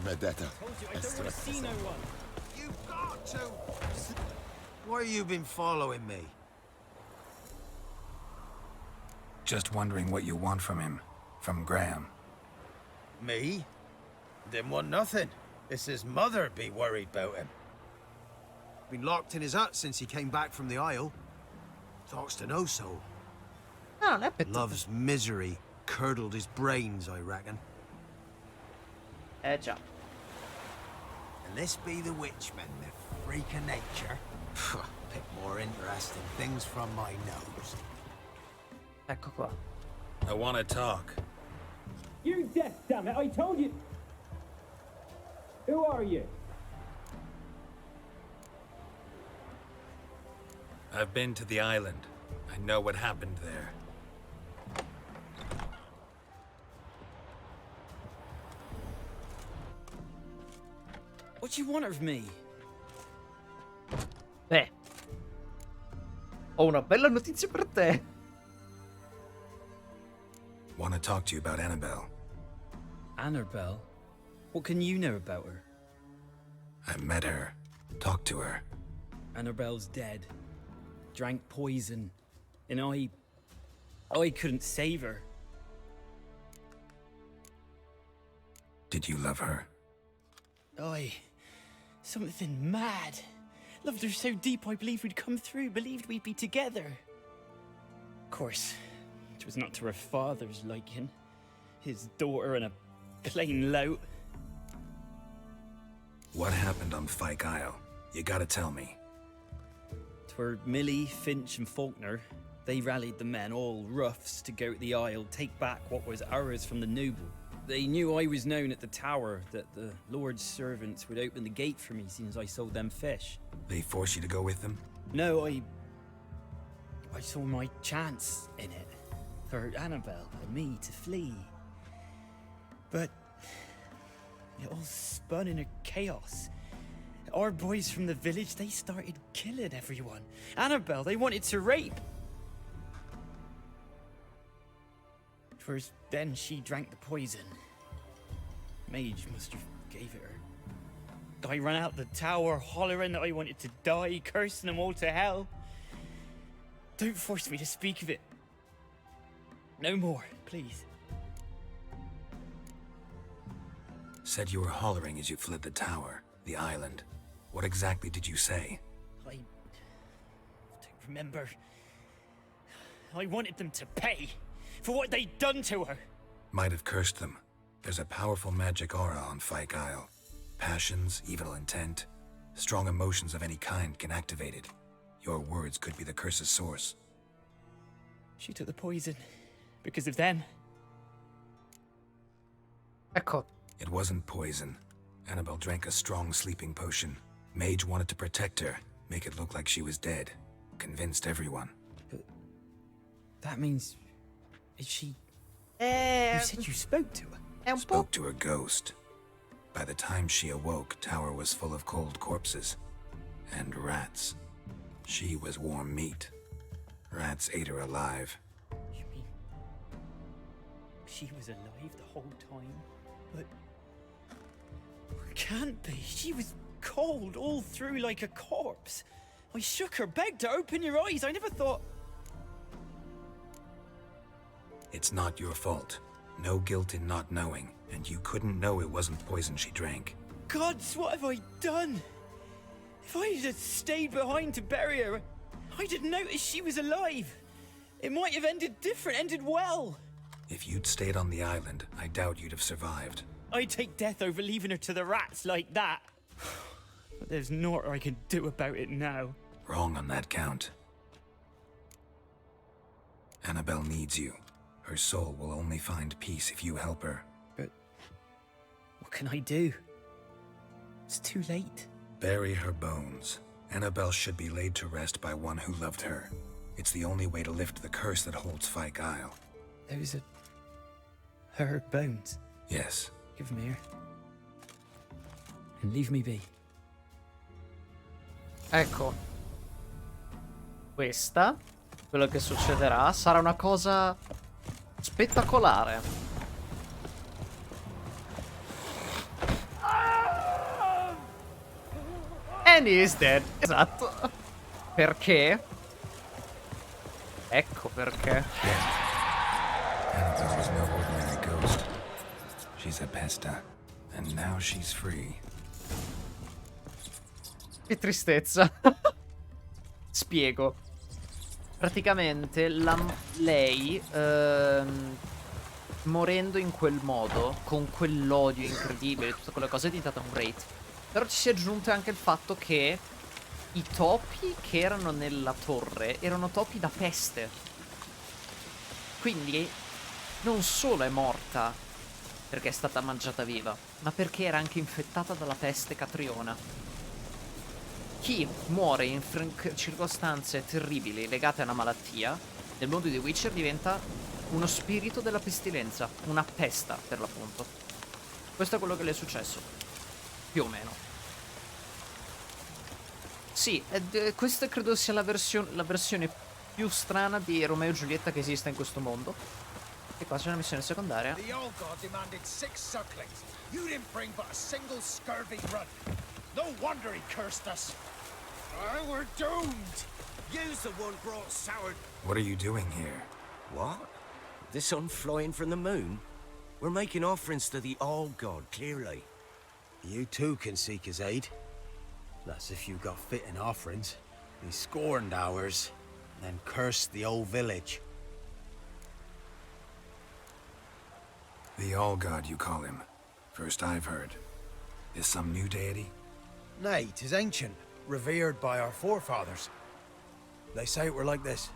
Speaker 10: Vendetta.
Speaker 18: You've got to. Why you been following me?
Speaker 14: Just wondering what you want from him. From Graham.
Speaker 18: Me? Didn't want nothing. It's his mother be worried about him. Been locked in his hut since he came back from the Isle. Talks to no soul. Love's misery curdled his brains, I reckon.
Speaker 1: Già.
Speaker 18: And this be the witchman, the freak of nature. Pick more interesting things from my nose.
Speaker 1: Ecco qua.
Speaker 7: I want to talk.
Speaker 19: You're deaf, damn it! I told you. Who are you?
Speaker 14: I've been to the island. I know what happened there.
Speaker 19: What do you want of me?
Speaker 1: Ho una bella notizia per te.
Speaker 14: Want to talk to you about Annabelle.
Speaker 19: Annabelle? What can you know about her?
Speaker 14: I met her. Talked to her.
Speaker 19: Annabelle's dead. Drank poison. And I couldn't save her.
Speaker 14: Did you love her?
Speaker 19: Something mad. Loved her so deep I believed we'd come through, believed we'd be together. Of course, it was not to her father's liking. His daughter and a plain lout.
Speaker 14: What happened on Fyke Isle? You gotta tell me.
Speaker 19: 'Twere Millie, Finch and Faulkner. They rallied the men, all roughs, to go to the Isle, take back what was ours from the noble. They knew I was known at the tower, that the Lord's servants would open the gate for me since I sold them fish.
Speaker 14: They forced you to go with them?
Speaker 19: No, I saw my chance in it. For Annabelle and me to flee. But it all spun in a chaos. Our boys from the village, they started killing everyone. Annabelle, they wanted to rape. 'Twas then she drank the poison. Mage must have gave it her. I ran out the tower hollering that I wanted to die, cursing them all to hell. Don't force me to speak of it. No more, please.
Speaker 14: Said you were hollering as you fled the tower, the island. What exactly did you say?
Speaker 19: I don't remember. I wanted them to pay for what they'd done to her.
Speaker 14: Might have cursed them. There's a powerful magic aura on Fyke Isle. Passions, evil intent, strong emotions of any kind can activate it. Your words could be the curse's source.
Speaker 19: She took the poison because of them.
Speaker 1: Ecco.
Speaker 14: It wasn't poison. Annabelle drank a strong sleeping potion. Mage wanted to protect her, make it look like she was dead. Convinced everyone.
Speaker 19: But that means... Is she... You said you spoke to her?
Speaker 14: Spoke to her ghost. By the time she awoke, Tower was full of cold corpses. And rats. She was warm meat. Rats ate her alive.
Speaker 19: You mean... she was alive the whole time? But... Can't be. She was cold all through like a corpse. I shook her, begged her, open your eyes. I never thought...
Speaker 14: It's not your fault. No guilt in not knowing, and you couldn't know it wasn't poison she drank.
Speaker 19: Gods, what have I done? If I had stayed behind to bury her, I didn't notice she was alive. It might have ended different, ended well.
Speaker 14: If you'd stayed on the island, I doubt you'd have survived.
Speaker 19: I'd take death over leaving her to the rats like that. But there's naught I can do about it now.
Speaker 14: Wrong on that count. Annabelle needs you. Her soul will only find peace if you help her.
Speaker 19: But what can I do? It's too late.
Speaker 14: Bury her bones. Annabelle should be laid to rest by one who loved her. It's the only way to lift the curse that holds Fyke Isle.
Speaker 19: Those are... her bones?
Speaker 14: Yes.
Speaker 19: Give them here. And leave me be.
Speaker 1: Ecco. Questa, quello che succederà, sarà una cosa spettacolare. And he is dead. Esatto. Perché? Ecco perché.
Speaker 2: Annabelle was no ordinary ghost. She's a pesta, and now she's free.
Speaker 1: Che tristezza. Spiego. Praticamente lei, morendo in quel modo, con quell'odio incredibile, tutte quelle cose, è diventata un wraith. Però ci si è aggiunto anche il fatto che i topi che erano nella torre erano topi da peste. Quindi non solo è morta perché è stata mangiata viva, ma perché era anche infettata dalla peste catriona. Chi muore in circostanze terribili legate a una malattia, nel mondo di Witcher diventa uno spirito della pestilenza, una pesta per l'appunto. Questo è quello che le è successo, più o meno. Sì, questa credo sia la versione più strana di Romeo e Giulietta che esista in questo mondo. E qua c'è una missione secondaria.
Speaker 20: The old god demanded 6 sucklings. You didn't bring but a single scurvy runt. No wonder he cursed us. We're doomed.
Speaker 10: You's the one brought sour...
Speaker 14: What are you doing here?
Speaker 21: What? The sun flying from the moon? We're making offerings to the All God, clearly.
Speaker 18: You too can seek his aid. That's if you got fitting offerings. He scorned ours, then cursed the old village.
Speaker 14: The All-God, you call him. First I've heard. Is some new deity?
Speaker 18: Nay, 'tis ancient, revered by our forefathers. They say it were like this.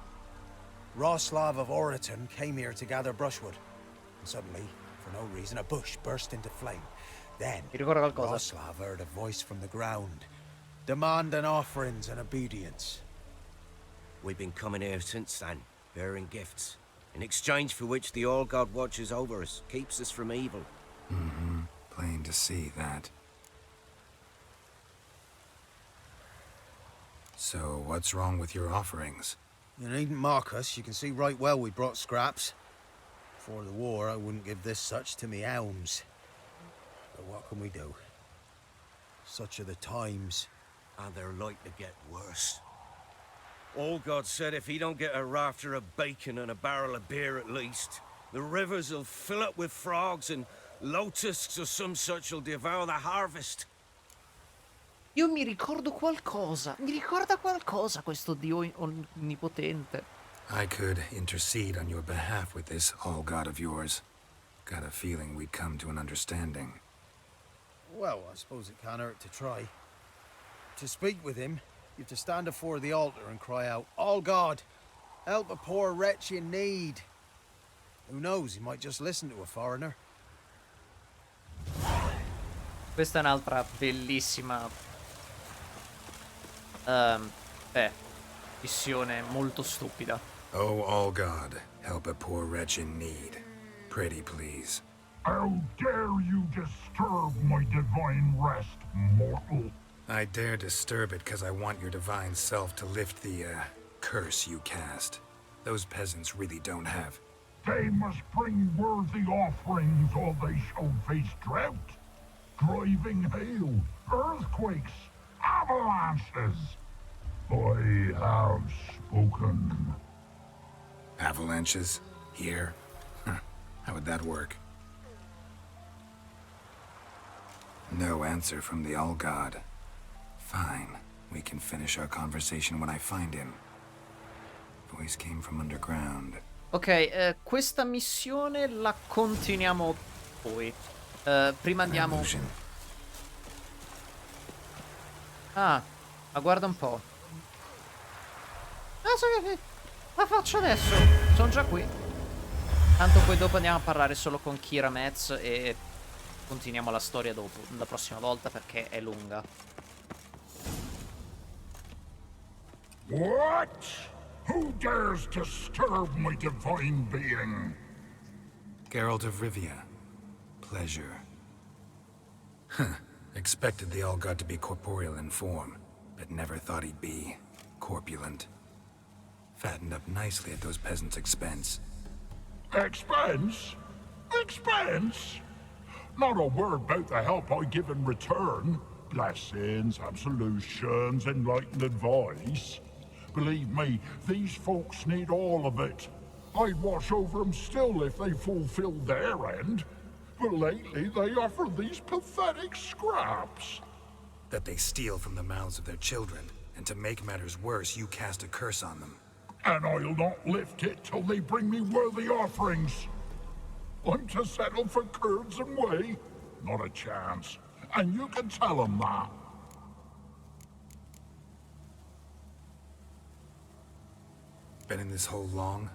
Speaker 18: Roslav of Oriton came here to gather brushwood. And suddenly, for no reason, a bush burst into flame. Then, Roslav heard a voice from the ground, demanding offerings and obedience.
Speaker 21: We've been coming here since then, bearing gifts, in exchange for which the All-God watches over us, keeps us from evil.
Speaker 14: Mm-hmm. Plain to see that. So, what's wrong with your offerings?
Speaker 18: You needn't mock us. You can see right well we brought scraps. Before the war, I wouldn't give this such to me elms. But what can we do? Such are the times.
Speaker 21: And they're like to get worse. All-God said if he don't get a rafter of bacon and a barrel of beer at least, the rivers will fill up with frogs and locusts or some such will devour the harvest.
Speaker 1: Io mi ricordo qualcosa. Mi ricorda qualcosa questo Dio onnipotente.
Speaker 14: I could intercede on your behalf with this All-God of yours. Got a feeling we'd come to an understanding.
Speaker 18: Well, I suppose it can't hurt to try. To speak with him, you have to stand before the altar and cry out, "All God, help a poor wretch in need." Who knows, he might just listen to a foreigner.
Speaker 1: Questa è un'altra bellissima missione molto stupida.
Speaker 14: Oh, all God, help a poor wretch in need. Pretty please.
Speaker 4: How dare you disturb my divine rest, mortal?
Speaker 14: I dare disturb it because I want your divine self to lift the, curse you cast. Those peasants really don't have.
Speaker 4: They must bring worthy offerings or they shall face drought, driving hail, earthquakes, avalanches. I have spoken.
Speaker 14: Avalanches? Here? Huh. How would that work? No answer from the All-God. Fine. We can finish our conversation when I find him. Voice came from underground.
Speaker 1: Ok, questa missione la continuiamo poi. Prima andiamo... Ah, ma guarda un po'. La faccio adesso. Sono già qui. Tanto poi dopo andiamo a parlare solo con Kira Metz e continuiamo la storia dopo, la prossima volta, perché è lunga.
Speaker 4: What? Who dares disturb my divine being?
Speaker 14: Geralt of Rivia. Pleasure. Huh. Expected the All-God to be corporeal in form. but never thought he'd be corpulent. Fattened up nicely at those peasants' expense.
Speaker 4: Expense? Expense? Not a word about the help I give in return. Blessings, absolutions, enlightened advice. Believe me, these folks need all of it. I'd watch over them still if they fulfilled their end. But lately they offer these pathetic scraps.
Speaker 14: That they steal from the mouths of their children, and to make matters worse, you cast a curse on them.
Speaker 4: And I'll not lift it till they bring me worthy offerings. I'm to settle for curds and whey? Not a chance. And you can tell them that.
Speaker 14: Been in this hole long?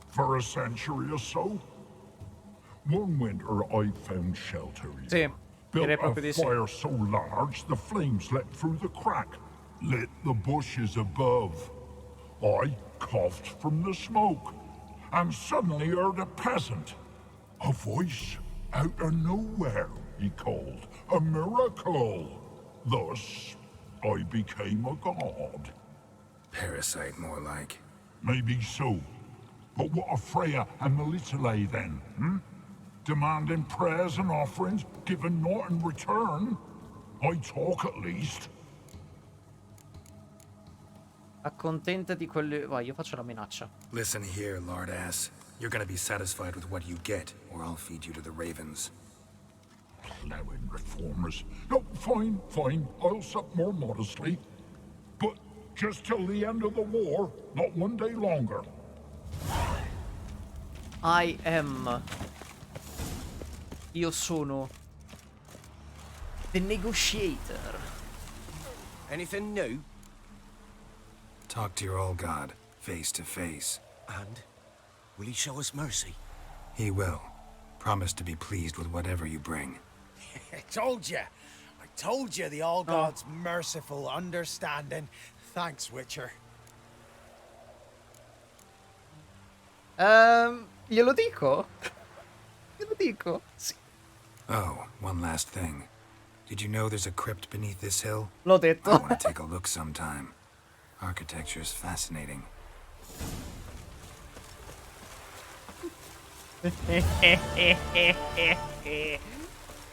Speaker 4: For a century or so. One winter I found shelter here.
Speaker 1: Sì,
Speaker 4: Built
Speaker 1: direi
Speaker 4: a
Speaker 1: proprio di sì.
Speaker 4: fire so large the flames leapt through the crack, lit the bushes above. I coughed from the smoke, and suddenly heard a peasant. A voice out of nowhere, he called. A miracle. Thus, I became a god.
Speaker 14: Parasite, more like.
Speaker 4: Maybe so. But what of Freya and Melitele then, hm? Demanding prayers and offerings, giving naught in return? I talk at least.
Speaker 1: Accontentati quelli... Vai, io faccio la minaccia.
Speaker 14: Listen here, lard ass. You're gonna be satisfied with what you get, or I'll feed you to the ravens.
Speaker 4: Plowing reformers. No, fine, fine. I'll sup more modestly. But just till the end of the war, not one day longer.
Speaker 1: I am... Io sono... The negotiator.
Speaker 21: Anything new?
Speaker 14: Talk to your old god, face to face.
Speaker 21: And? Will he show us mercy?
Speaker 14: He will. Promise to be pleased with whatever you bring.
Speaker 16: I told you the All God's merciful, understanding. Thanks, Witcher.
Speaker 1: Glielo dico? Glielo dico? Sì.
Speaker 14: Oh, one last thing. Did you know there's a crypt beneath this hill?
Speaker 1: L'ho detto.
Speaker 14: I want to take a look sometime. Architecture's fascinating.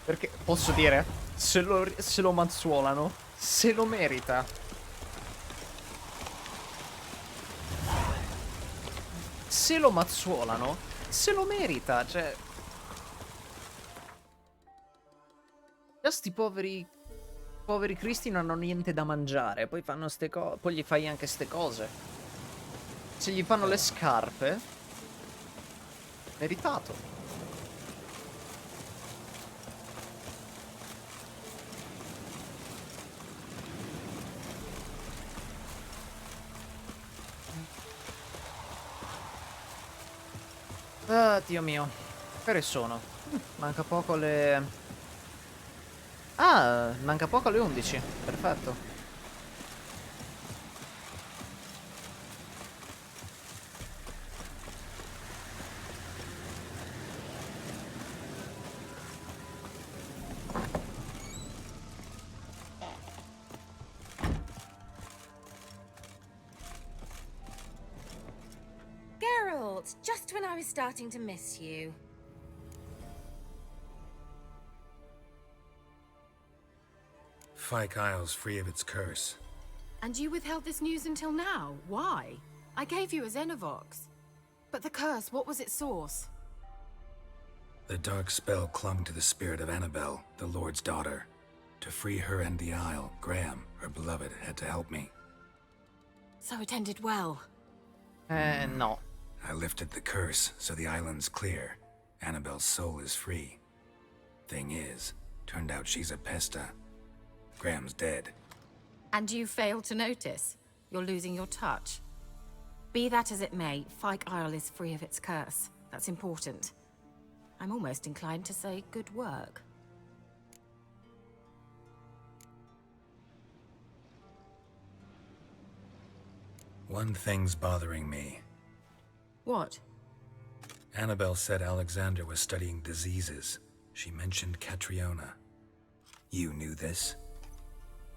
Speaker 1: Perché posso dire, se lo mazzuolano, se lo merita. Se lo mazzuolano, se lo merita, cioè. Già sti poveri cristi non hanno niente da mangiare, poi fanno ste cose, poi gli fai anche ste cose. Se gli fanno le scarpe, meritato. Ah, Dio mio. Che ore sono? Manca poco le... Ah, manca poco alle 11. Perfetto.
Speaker 12: Geralt, just when I was starting to miss you.
Speaker 14: Fyke Isle's free of its curse.
Speaker 12: And you withheld this news until now? Why? I gave you a Xenovox. But the curse, what was its source?
Speaker 14: The dark spell clung to the spirit of Annabelle, the Lord's daughter. To free her and the Isle, Graham, her beloved, had to help me.
Speaker 12: So it ended well.
Speaker 1: No.
Speaker 14: I lifted the curse, so the island's clear. Annabelle's soul is free. Thing is, turned out she's a pesta. Graham's dead.
Speaker 12: And you failed to notice? You're losing your touch. Be that as it may, Fyke Isle is free of its curse. That's important. I'm almost inclined to say good work.
Speaker 14: One thing's bothering me.
Speaker 12: What?
Speaker 14: Annabelle said Alexander was studying diseases. She mentioned Catriona. You knew this?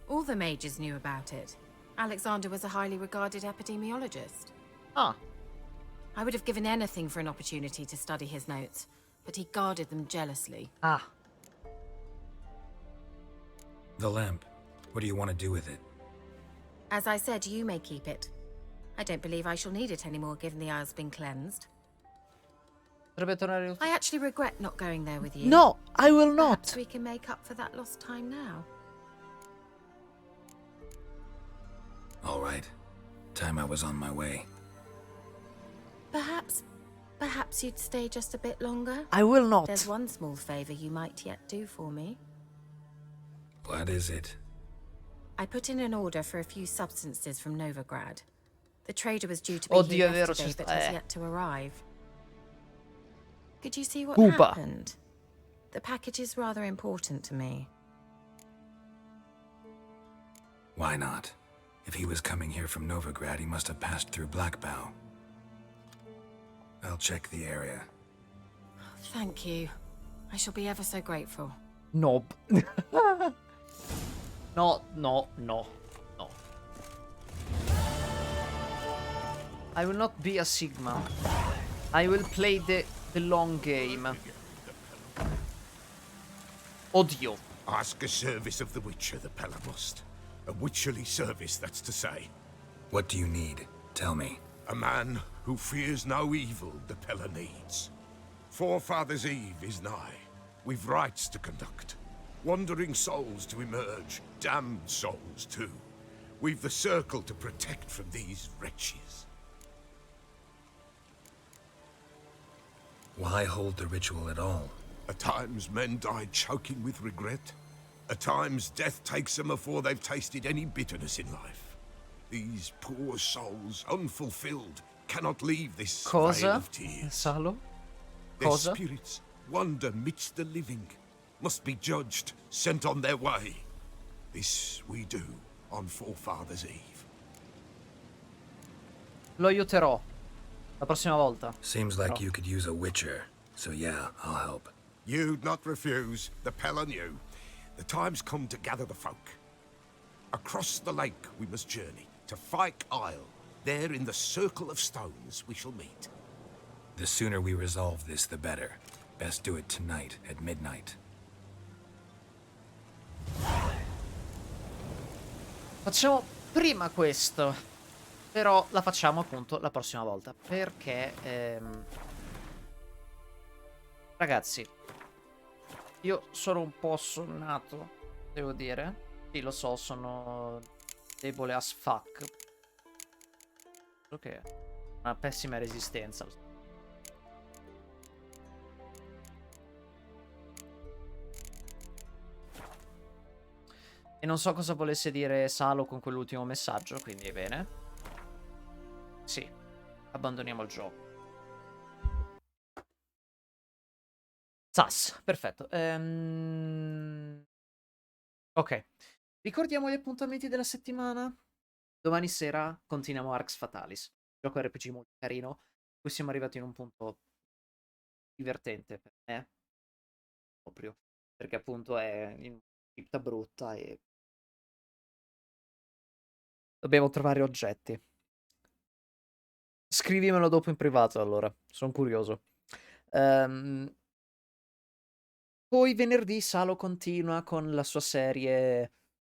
Speaker 12: All the mages knew about it. Alexander was a highly regarded epidemiologist.
Speaker 1: Ah.
Speaker 12: I would have given anything for an opportunity to study his notes, but he guarded them jealously.
Speaker 1: Ah.
Speaker 14: The lamp. What do you want to do with it?
Speaker 12: As I said, you may keep it. I don't believe I shall need it anymore, given the Isle's been cleansed. I actually regret not going there with you.
Speaker 1: No, I will not.
Speaker 12: Perhaps we can make up for that lost time now.
Speaker 14: All right. Time I was on my way.
Speaker 12: Perhaps you'd stay just a bit longer?
Speaker 1: I will not.
Speaker 12: There's one small favor you might yet do for me.
Speaker 14: What is it?
Speaker 12: I put in an order for a few substances from Novigrad. The trader was due to be here yesterday, but has yet to arrive. Could you see what happened? The package is rather important to me.
Speaker 14: Why not? If he was coming here from Novigrad, he must have passed through Blackbow. I'll check the area.
Speaker 12: Thank you. I shall be ever so grateful.
Speaker 1: Nope. No. I will not be a Sigma. I will play the long game. Odio.
Speaker 4: Ask a service of the Witcher, the Pella must. A witcherly service, that's to say.
Speaker 14: What do you need? Tell me.
Speaker 4: A man who fears no evil the Pella needs. Forefathers' Eve is nigh. We've rites to conduct. Wandering souls to emerge. Damned souls, too. We've the circle to protect from these wretches.
Speaker 14: Why hold the ritual at all?
Speaker 4: At times men die choking with regret. At times death takes them before they've tasted any bitterness in life. These poor souls, unfulfilled, cannot leave this vale of tears.
Speaker 1: Salo?
Speaker 4: Their spirits wander midst the living, must be judged, sent on their way. This we do on Forefathers' Eve.
Speaker 1: Lo aiuterò la prossima volta.
Speaker 14: Seems like you could use a witcher, so yeah, I'll help.
Speaker 4: You'd not refuse, the Pella knew. The time's come to gather the folk. Across the lake we must journey, to Fyke Isle. There in the circle of stones we shall meet.
Speaker 14: The sooner we resolve this, the better. Best do it tonight, at midnight.
Speaker 1: Facciamo prima questo. Però la facciamo appunto la prossima volta. Perché ragazzi, io sono un po' assonnato, devo dire. Sì, lo so, sono debole as fuck. Ok, una pessima resistenza. E non so cosa volesse dire Salo con quell'ultimo messaggio, quindi bene. Sì, abbandoniamo il gioco. Sas, perfetto. Ok, ricordiamo gli appuntamenti della settimana. Domani sera continuiamo Arx Fatalis, gioco RPG molto carino. Qui siamo arrivati in un punto divertente per me, proprio, perché appunto è in cripta brutta e dobbiamo trovare oggetti. Scrivimelo dopo in privato, allora, sono curioso. Poi venerdì Salo continua con la sua serie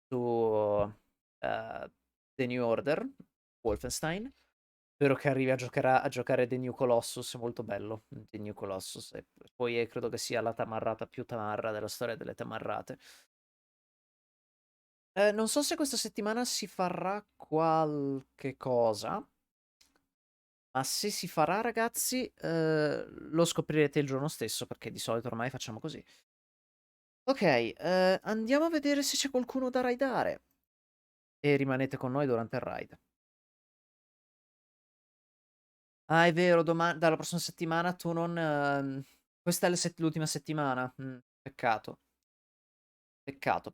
Speaker 1: su The New Order, Wolfenstein. Spero che arrivi a giocare The New Colossus, è molto bello, The New Colossus. E poi credo che sia la tamarrata più tamarra della storia delle tamarrate. Non so se questa settimana si farà qualche cosa, ma se si farà, ragazzi, lo scoprirete il giorno stesso, perché di solito ormai facciamo così. Ok, andiamo a vedere se c'è qualcuno da raidare. E rimanete con noi durante il raid. Ah, è vero, dalla prossima settimana tu non... Questa è l'ultima settimana. Peccato. Peccato.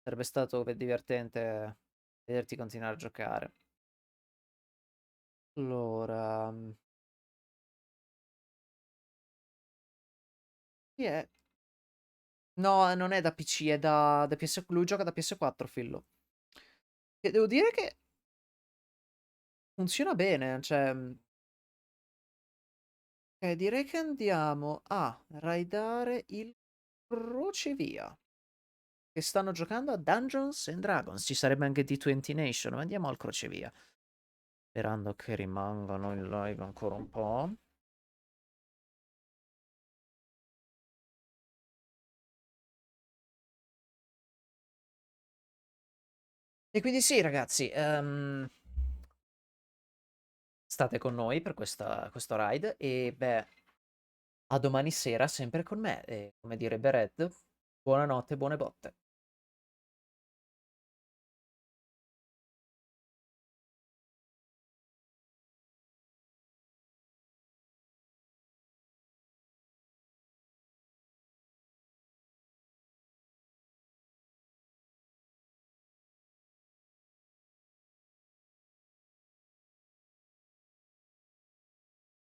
Speaker 1: Sarebbe stato divertente vederti continuare a giocare. Allora... Chi è? No, non è da PC, è da PS... Lui gioca da PS4, Fillo. E devo dire che funziona bene, cioè... direi che andiamo a raidare il crocevia. Che stanno giocando a Dungeons and Dragons. Ci sarebbe anche D20 Nation, ma andiamo al crocevia. Sperando che rimangano in live ancora un po'. E quindi sì, ragazzi, state con noi per questo ride e beh, a domani sera sempre con me. E come direbbe Red, buonanotte, buone botte.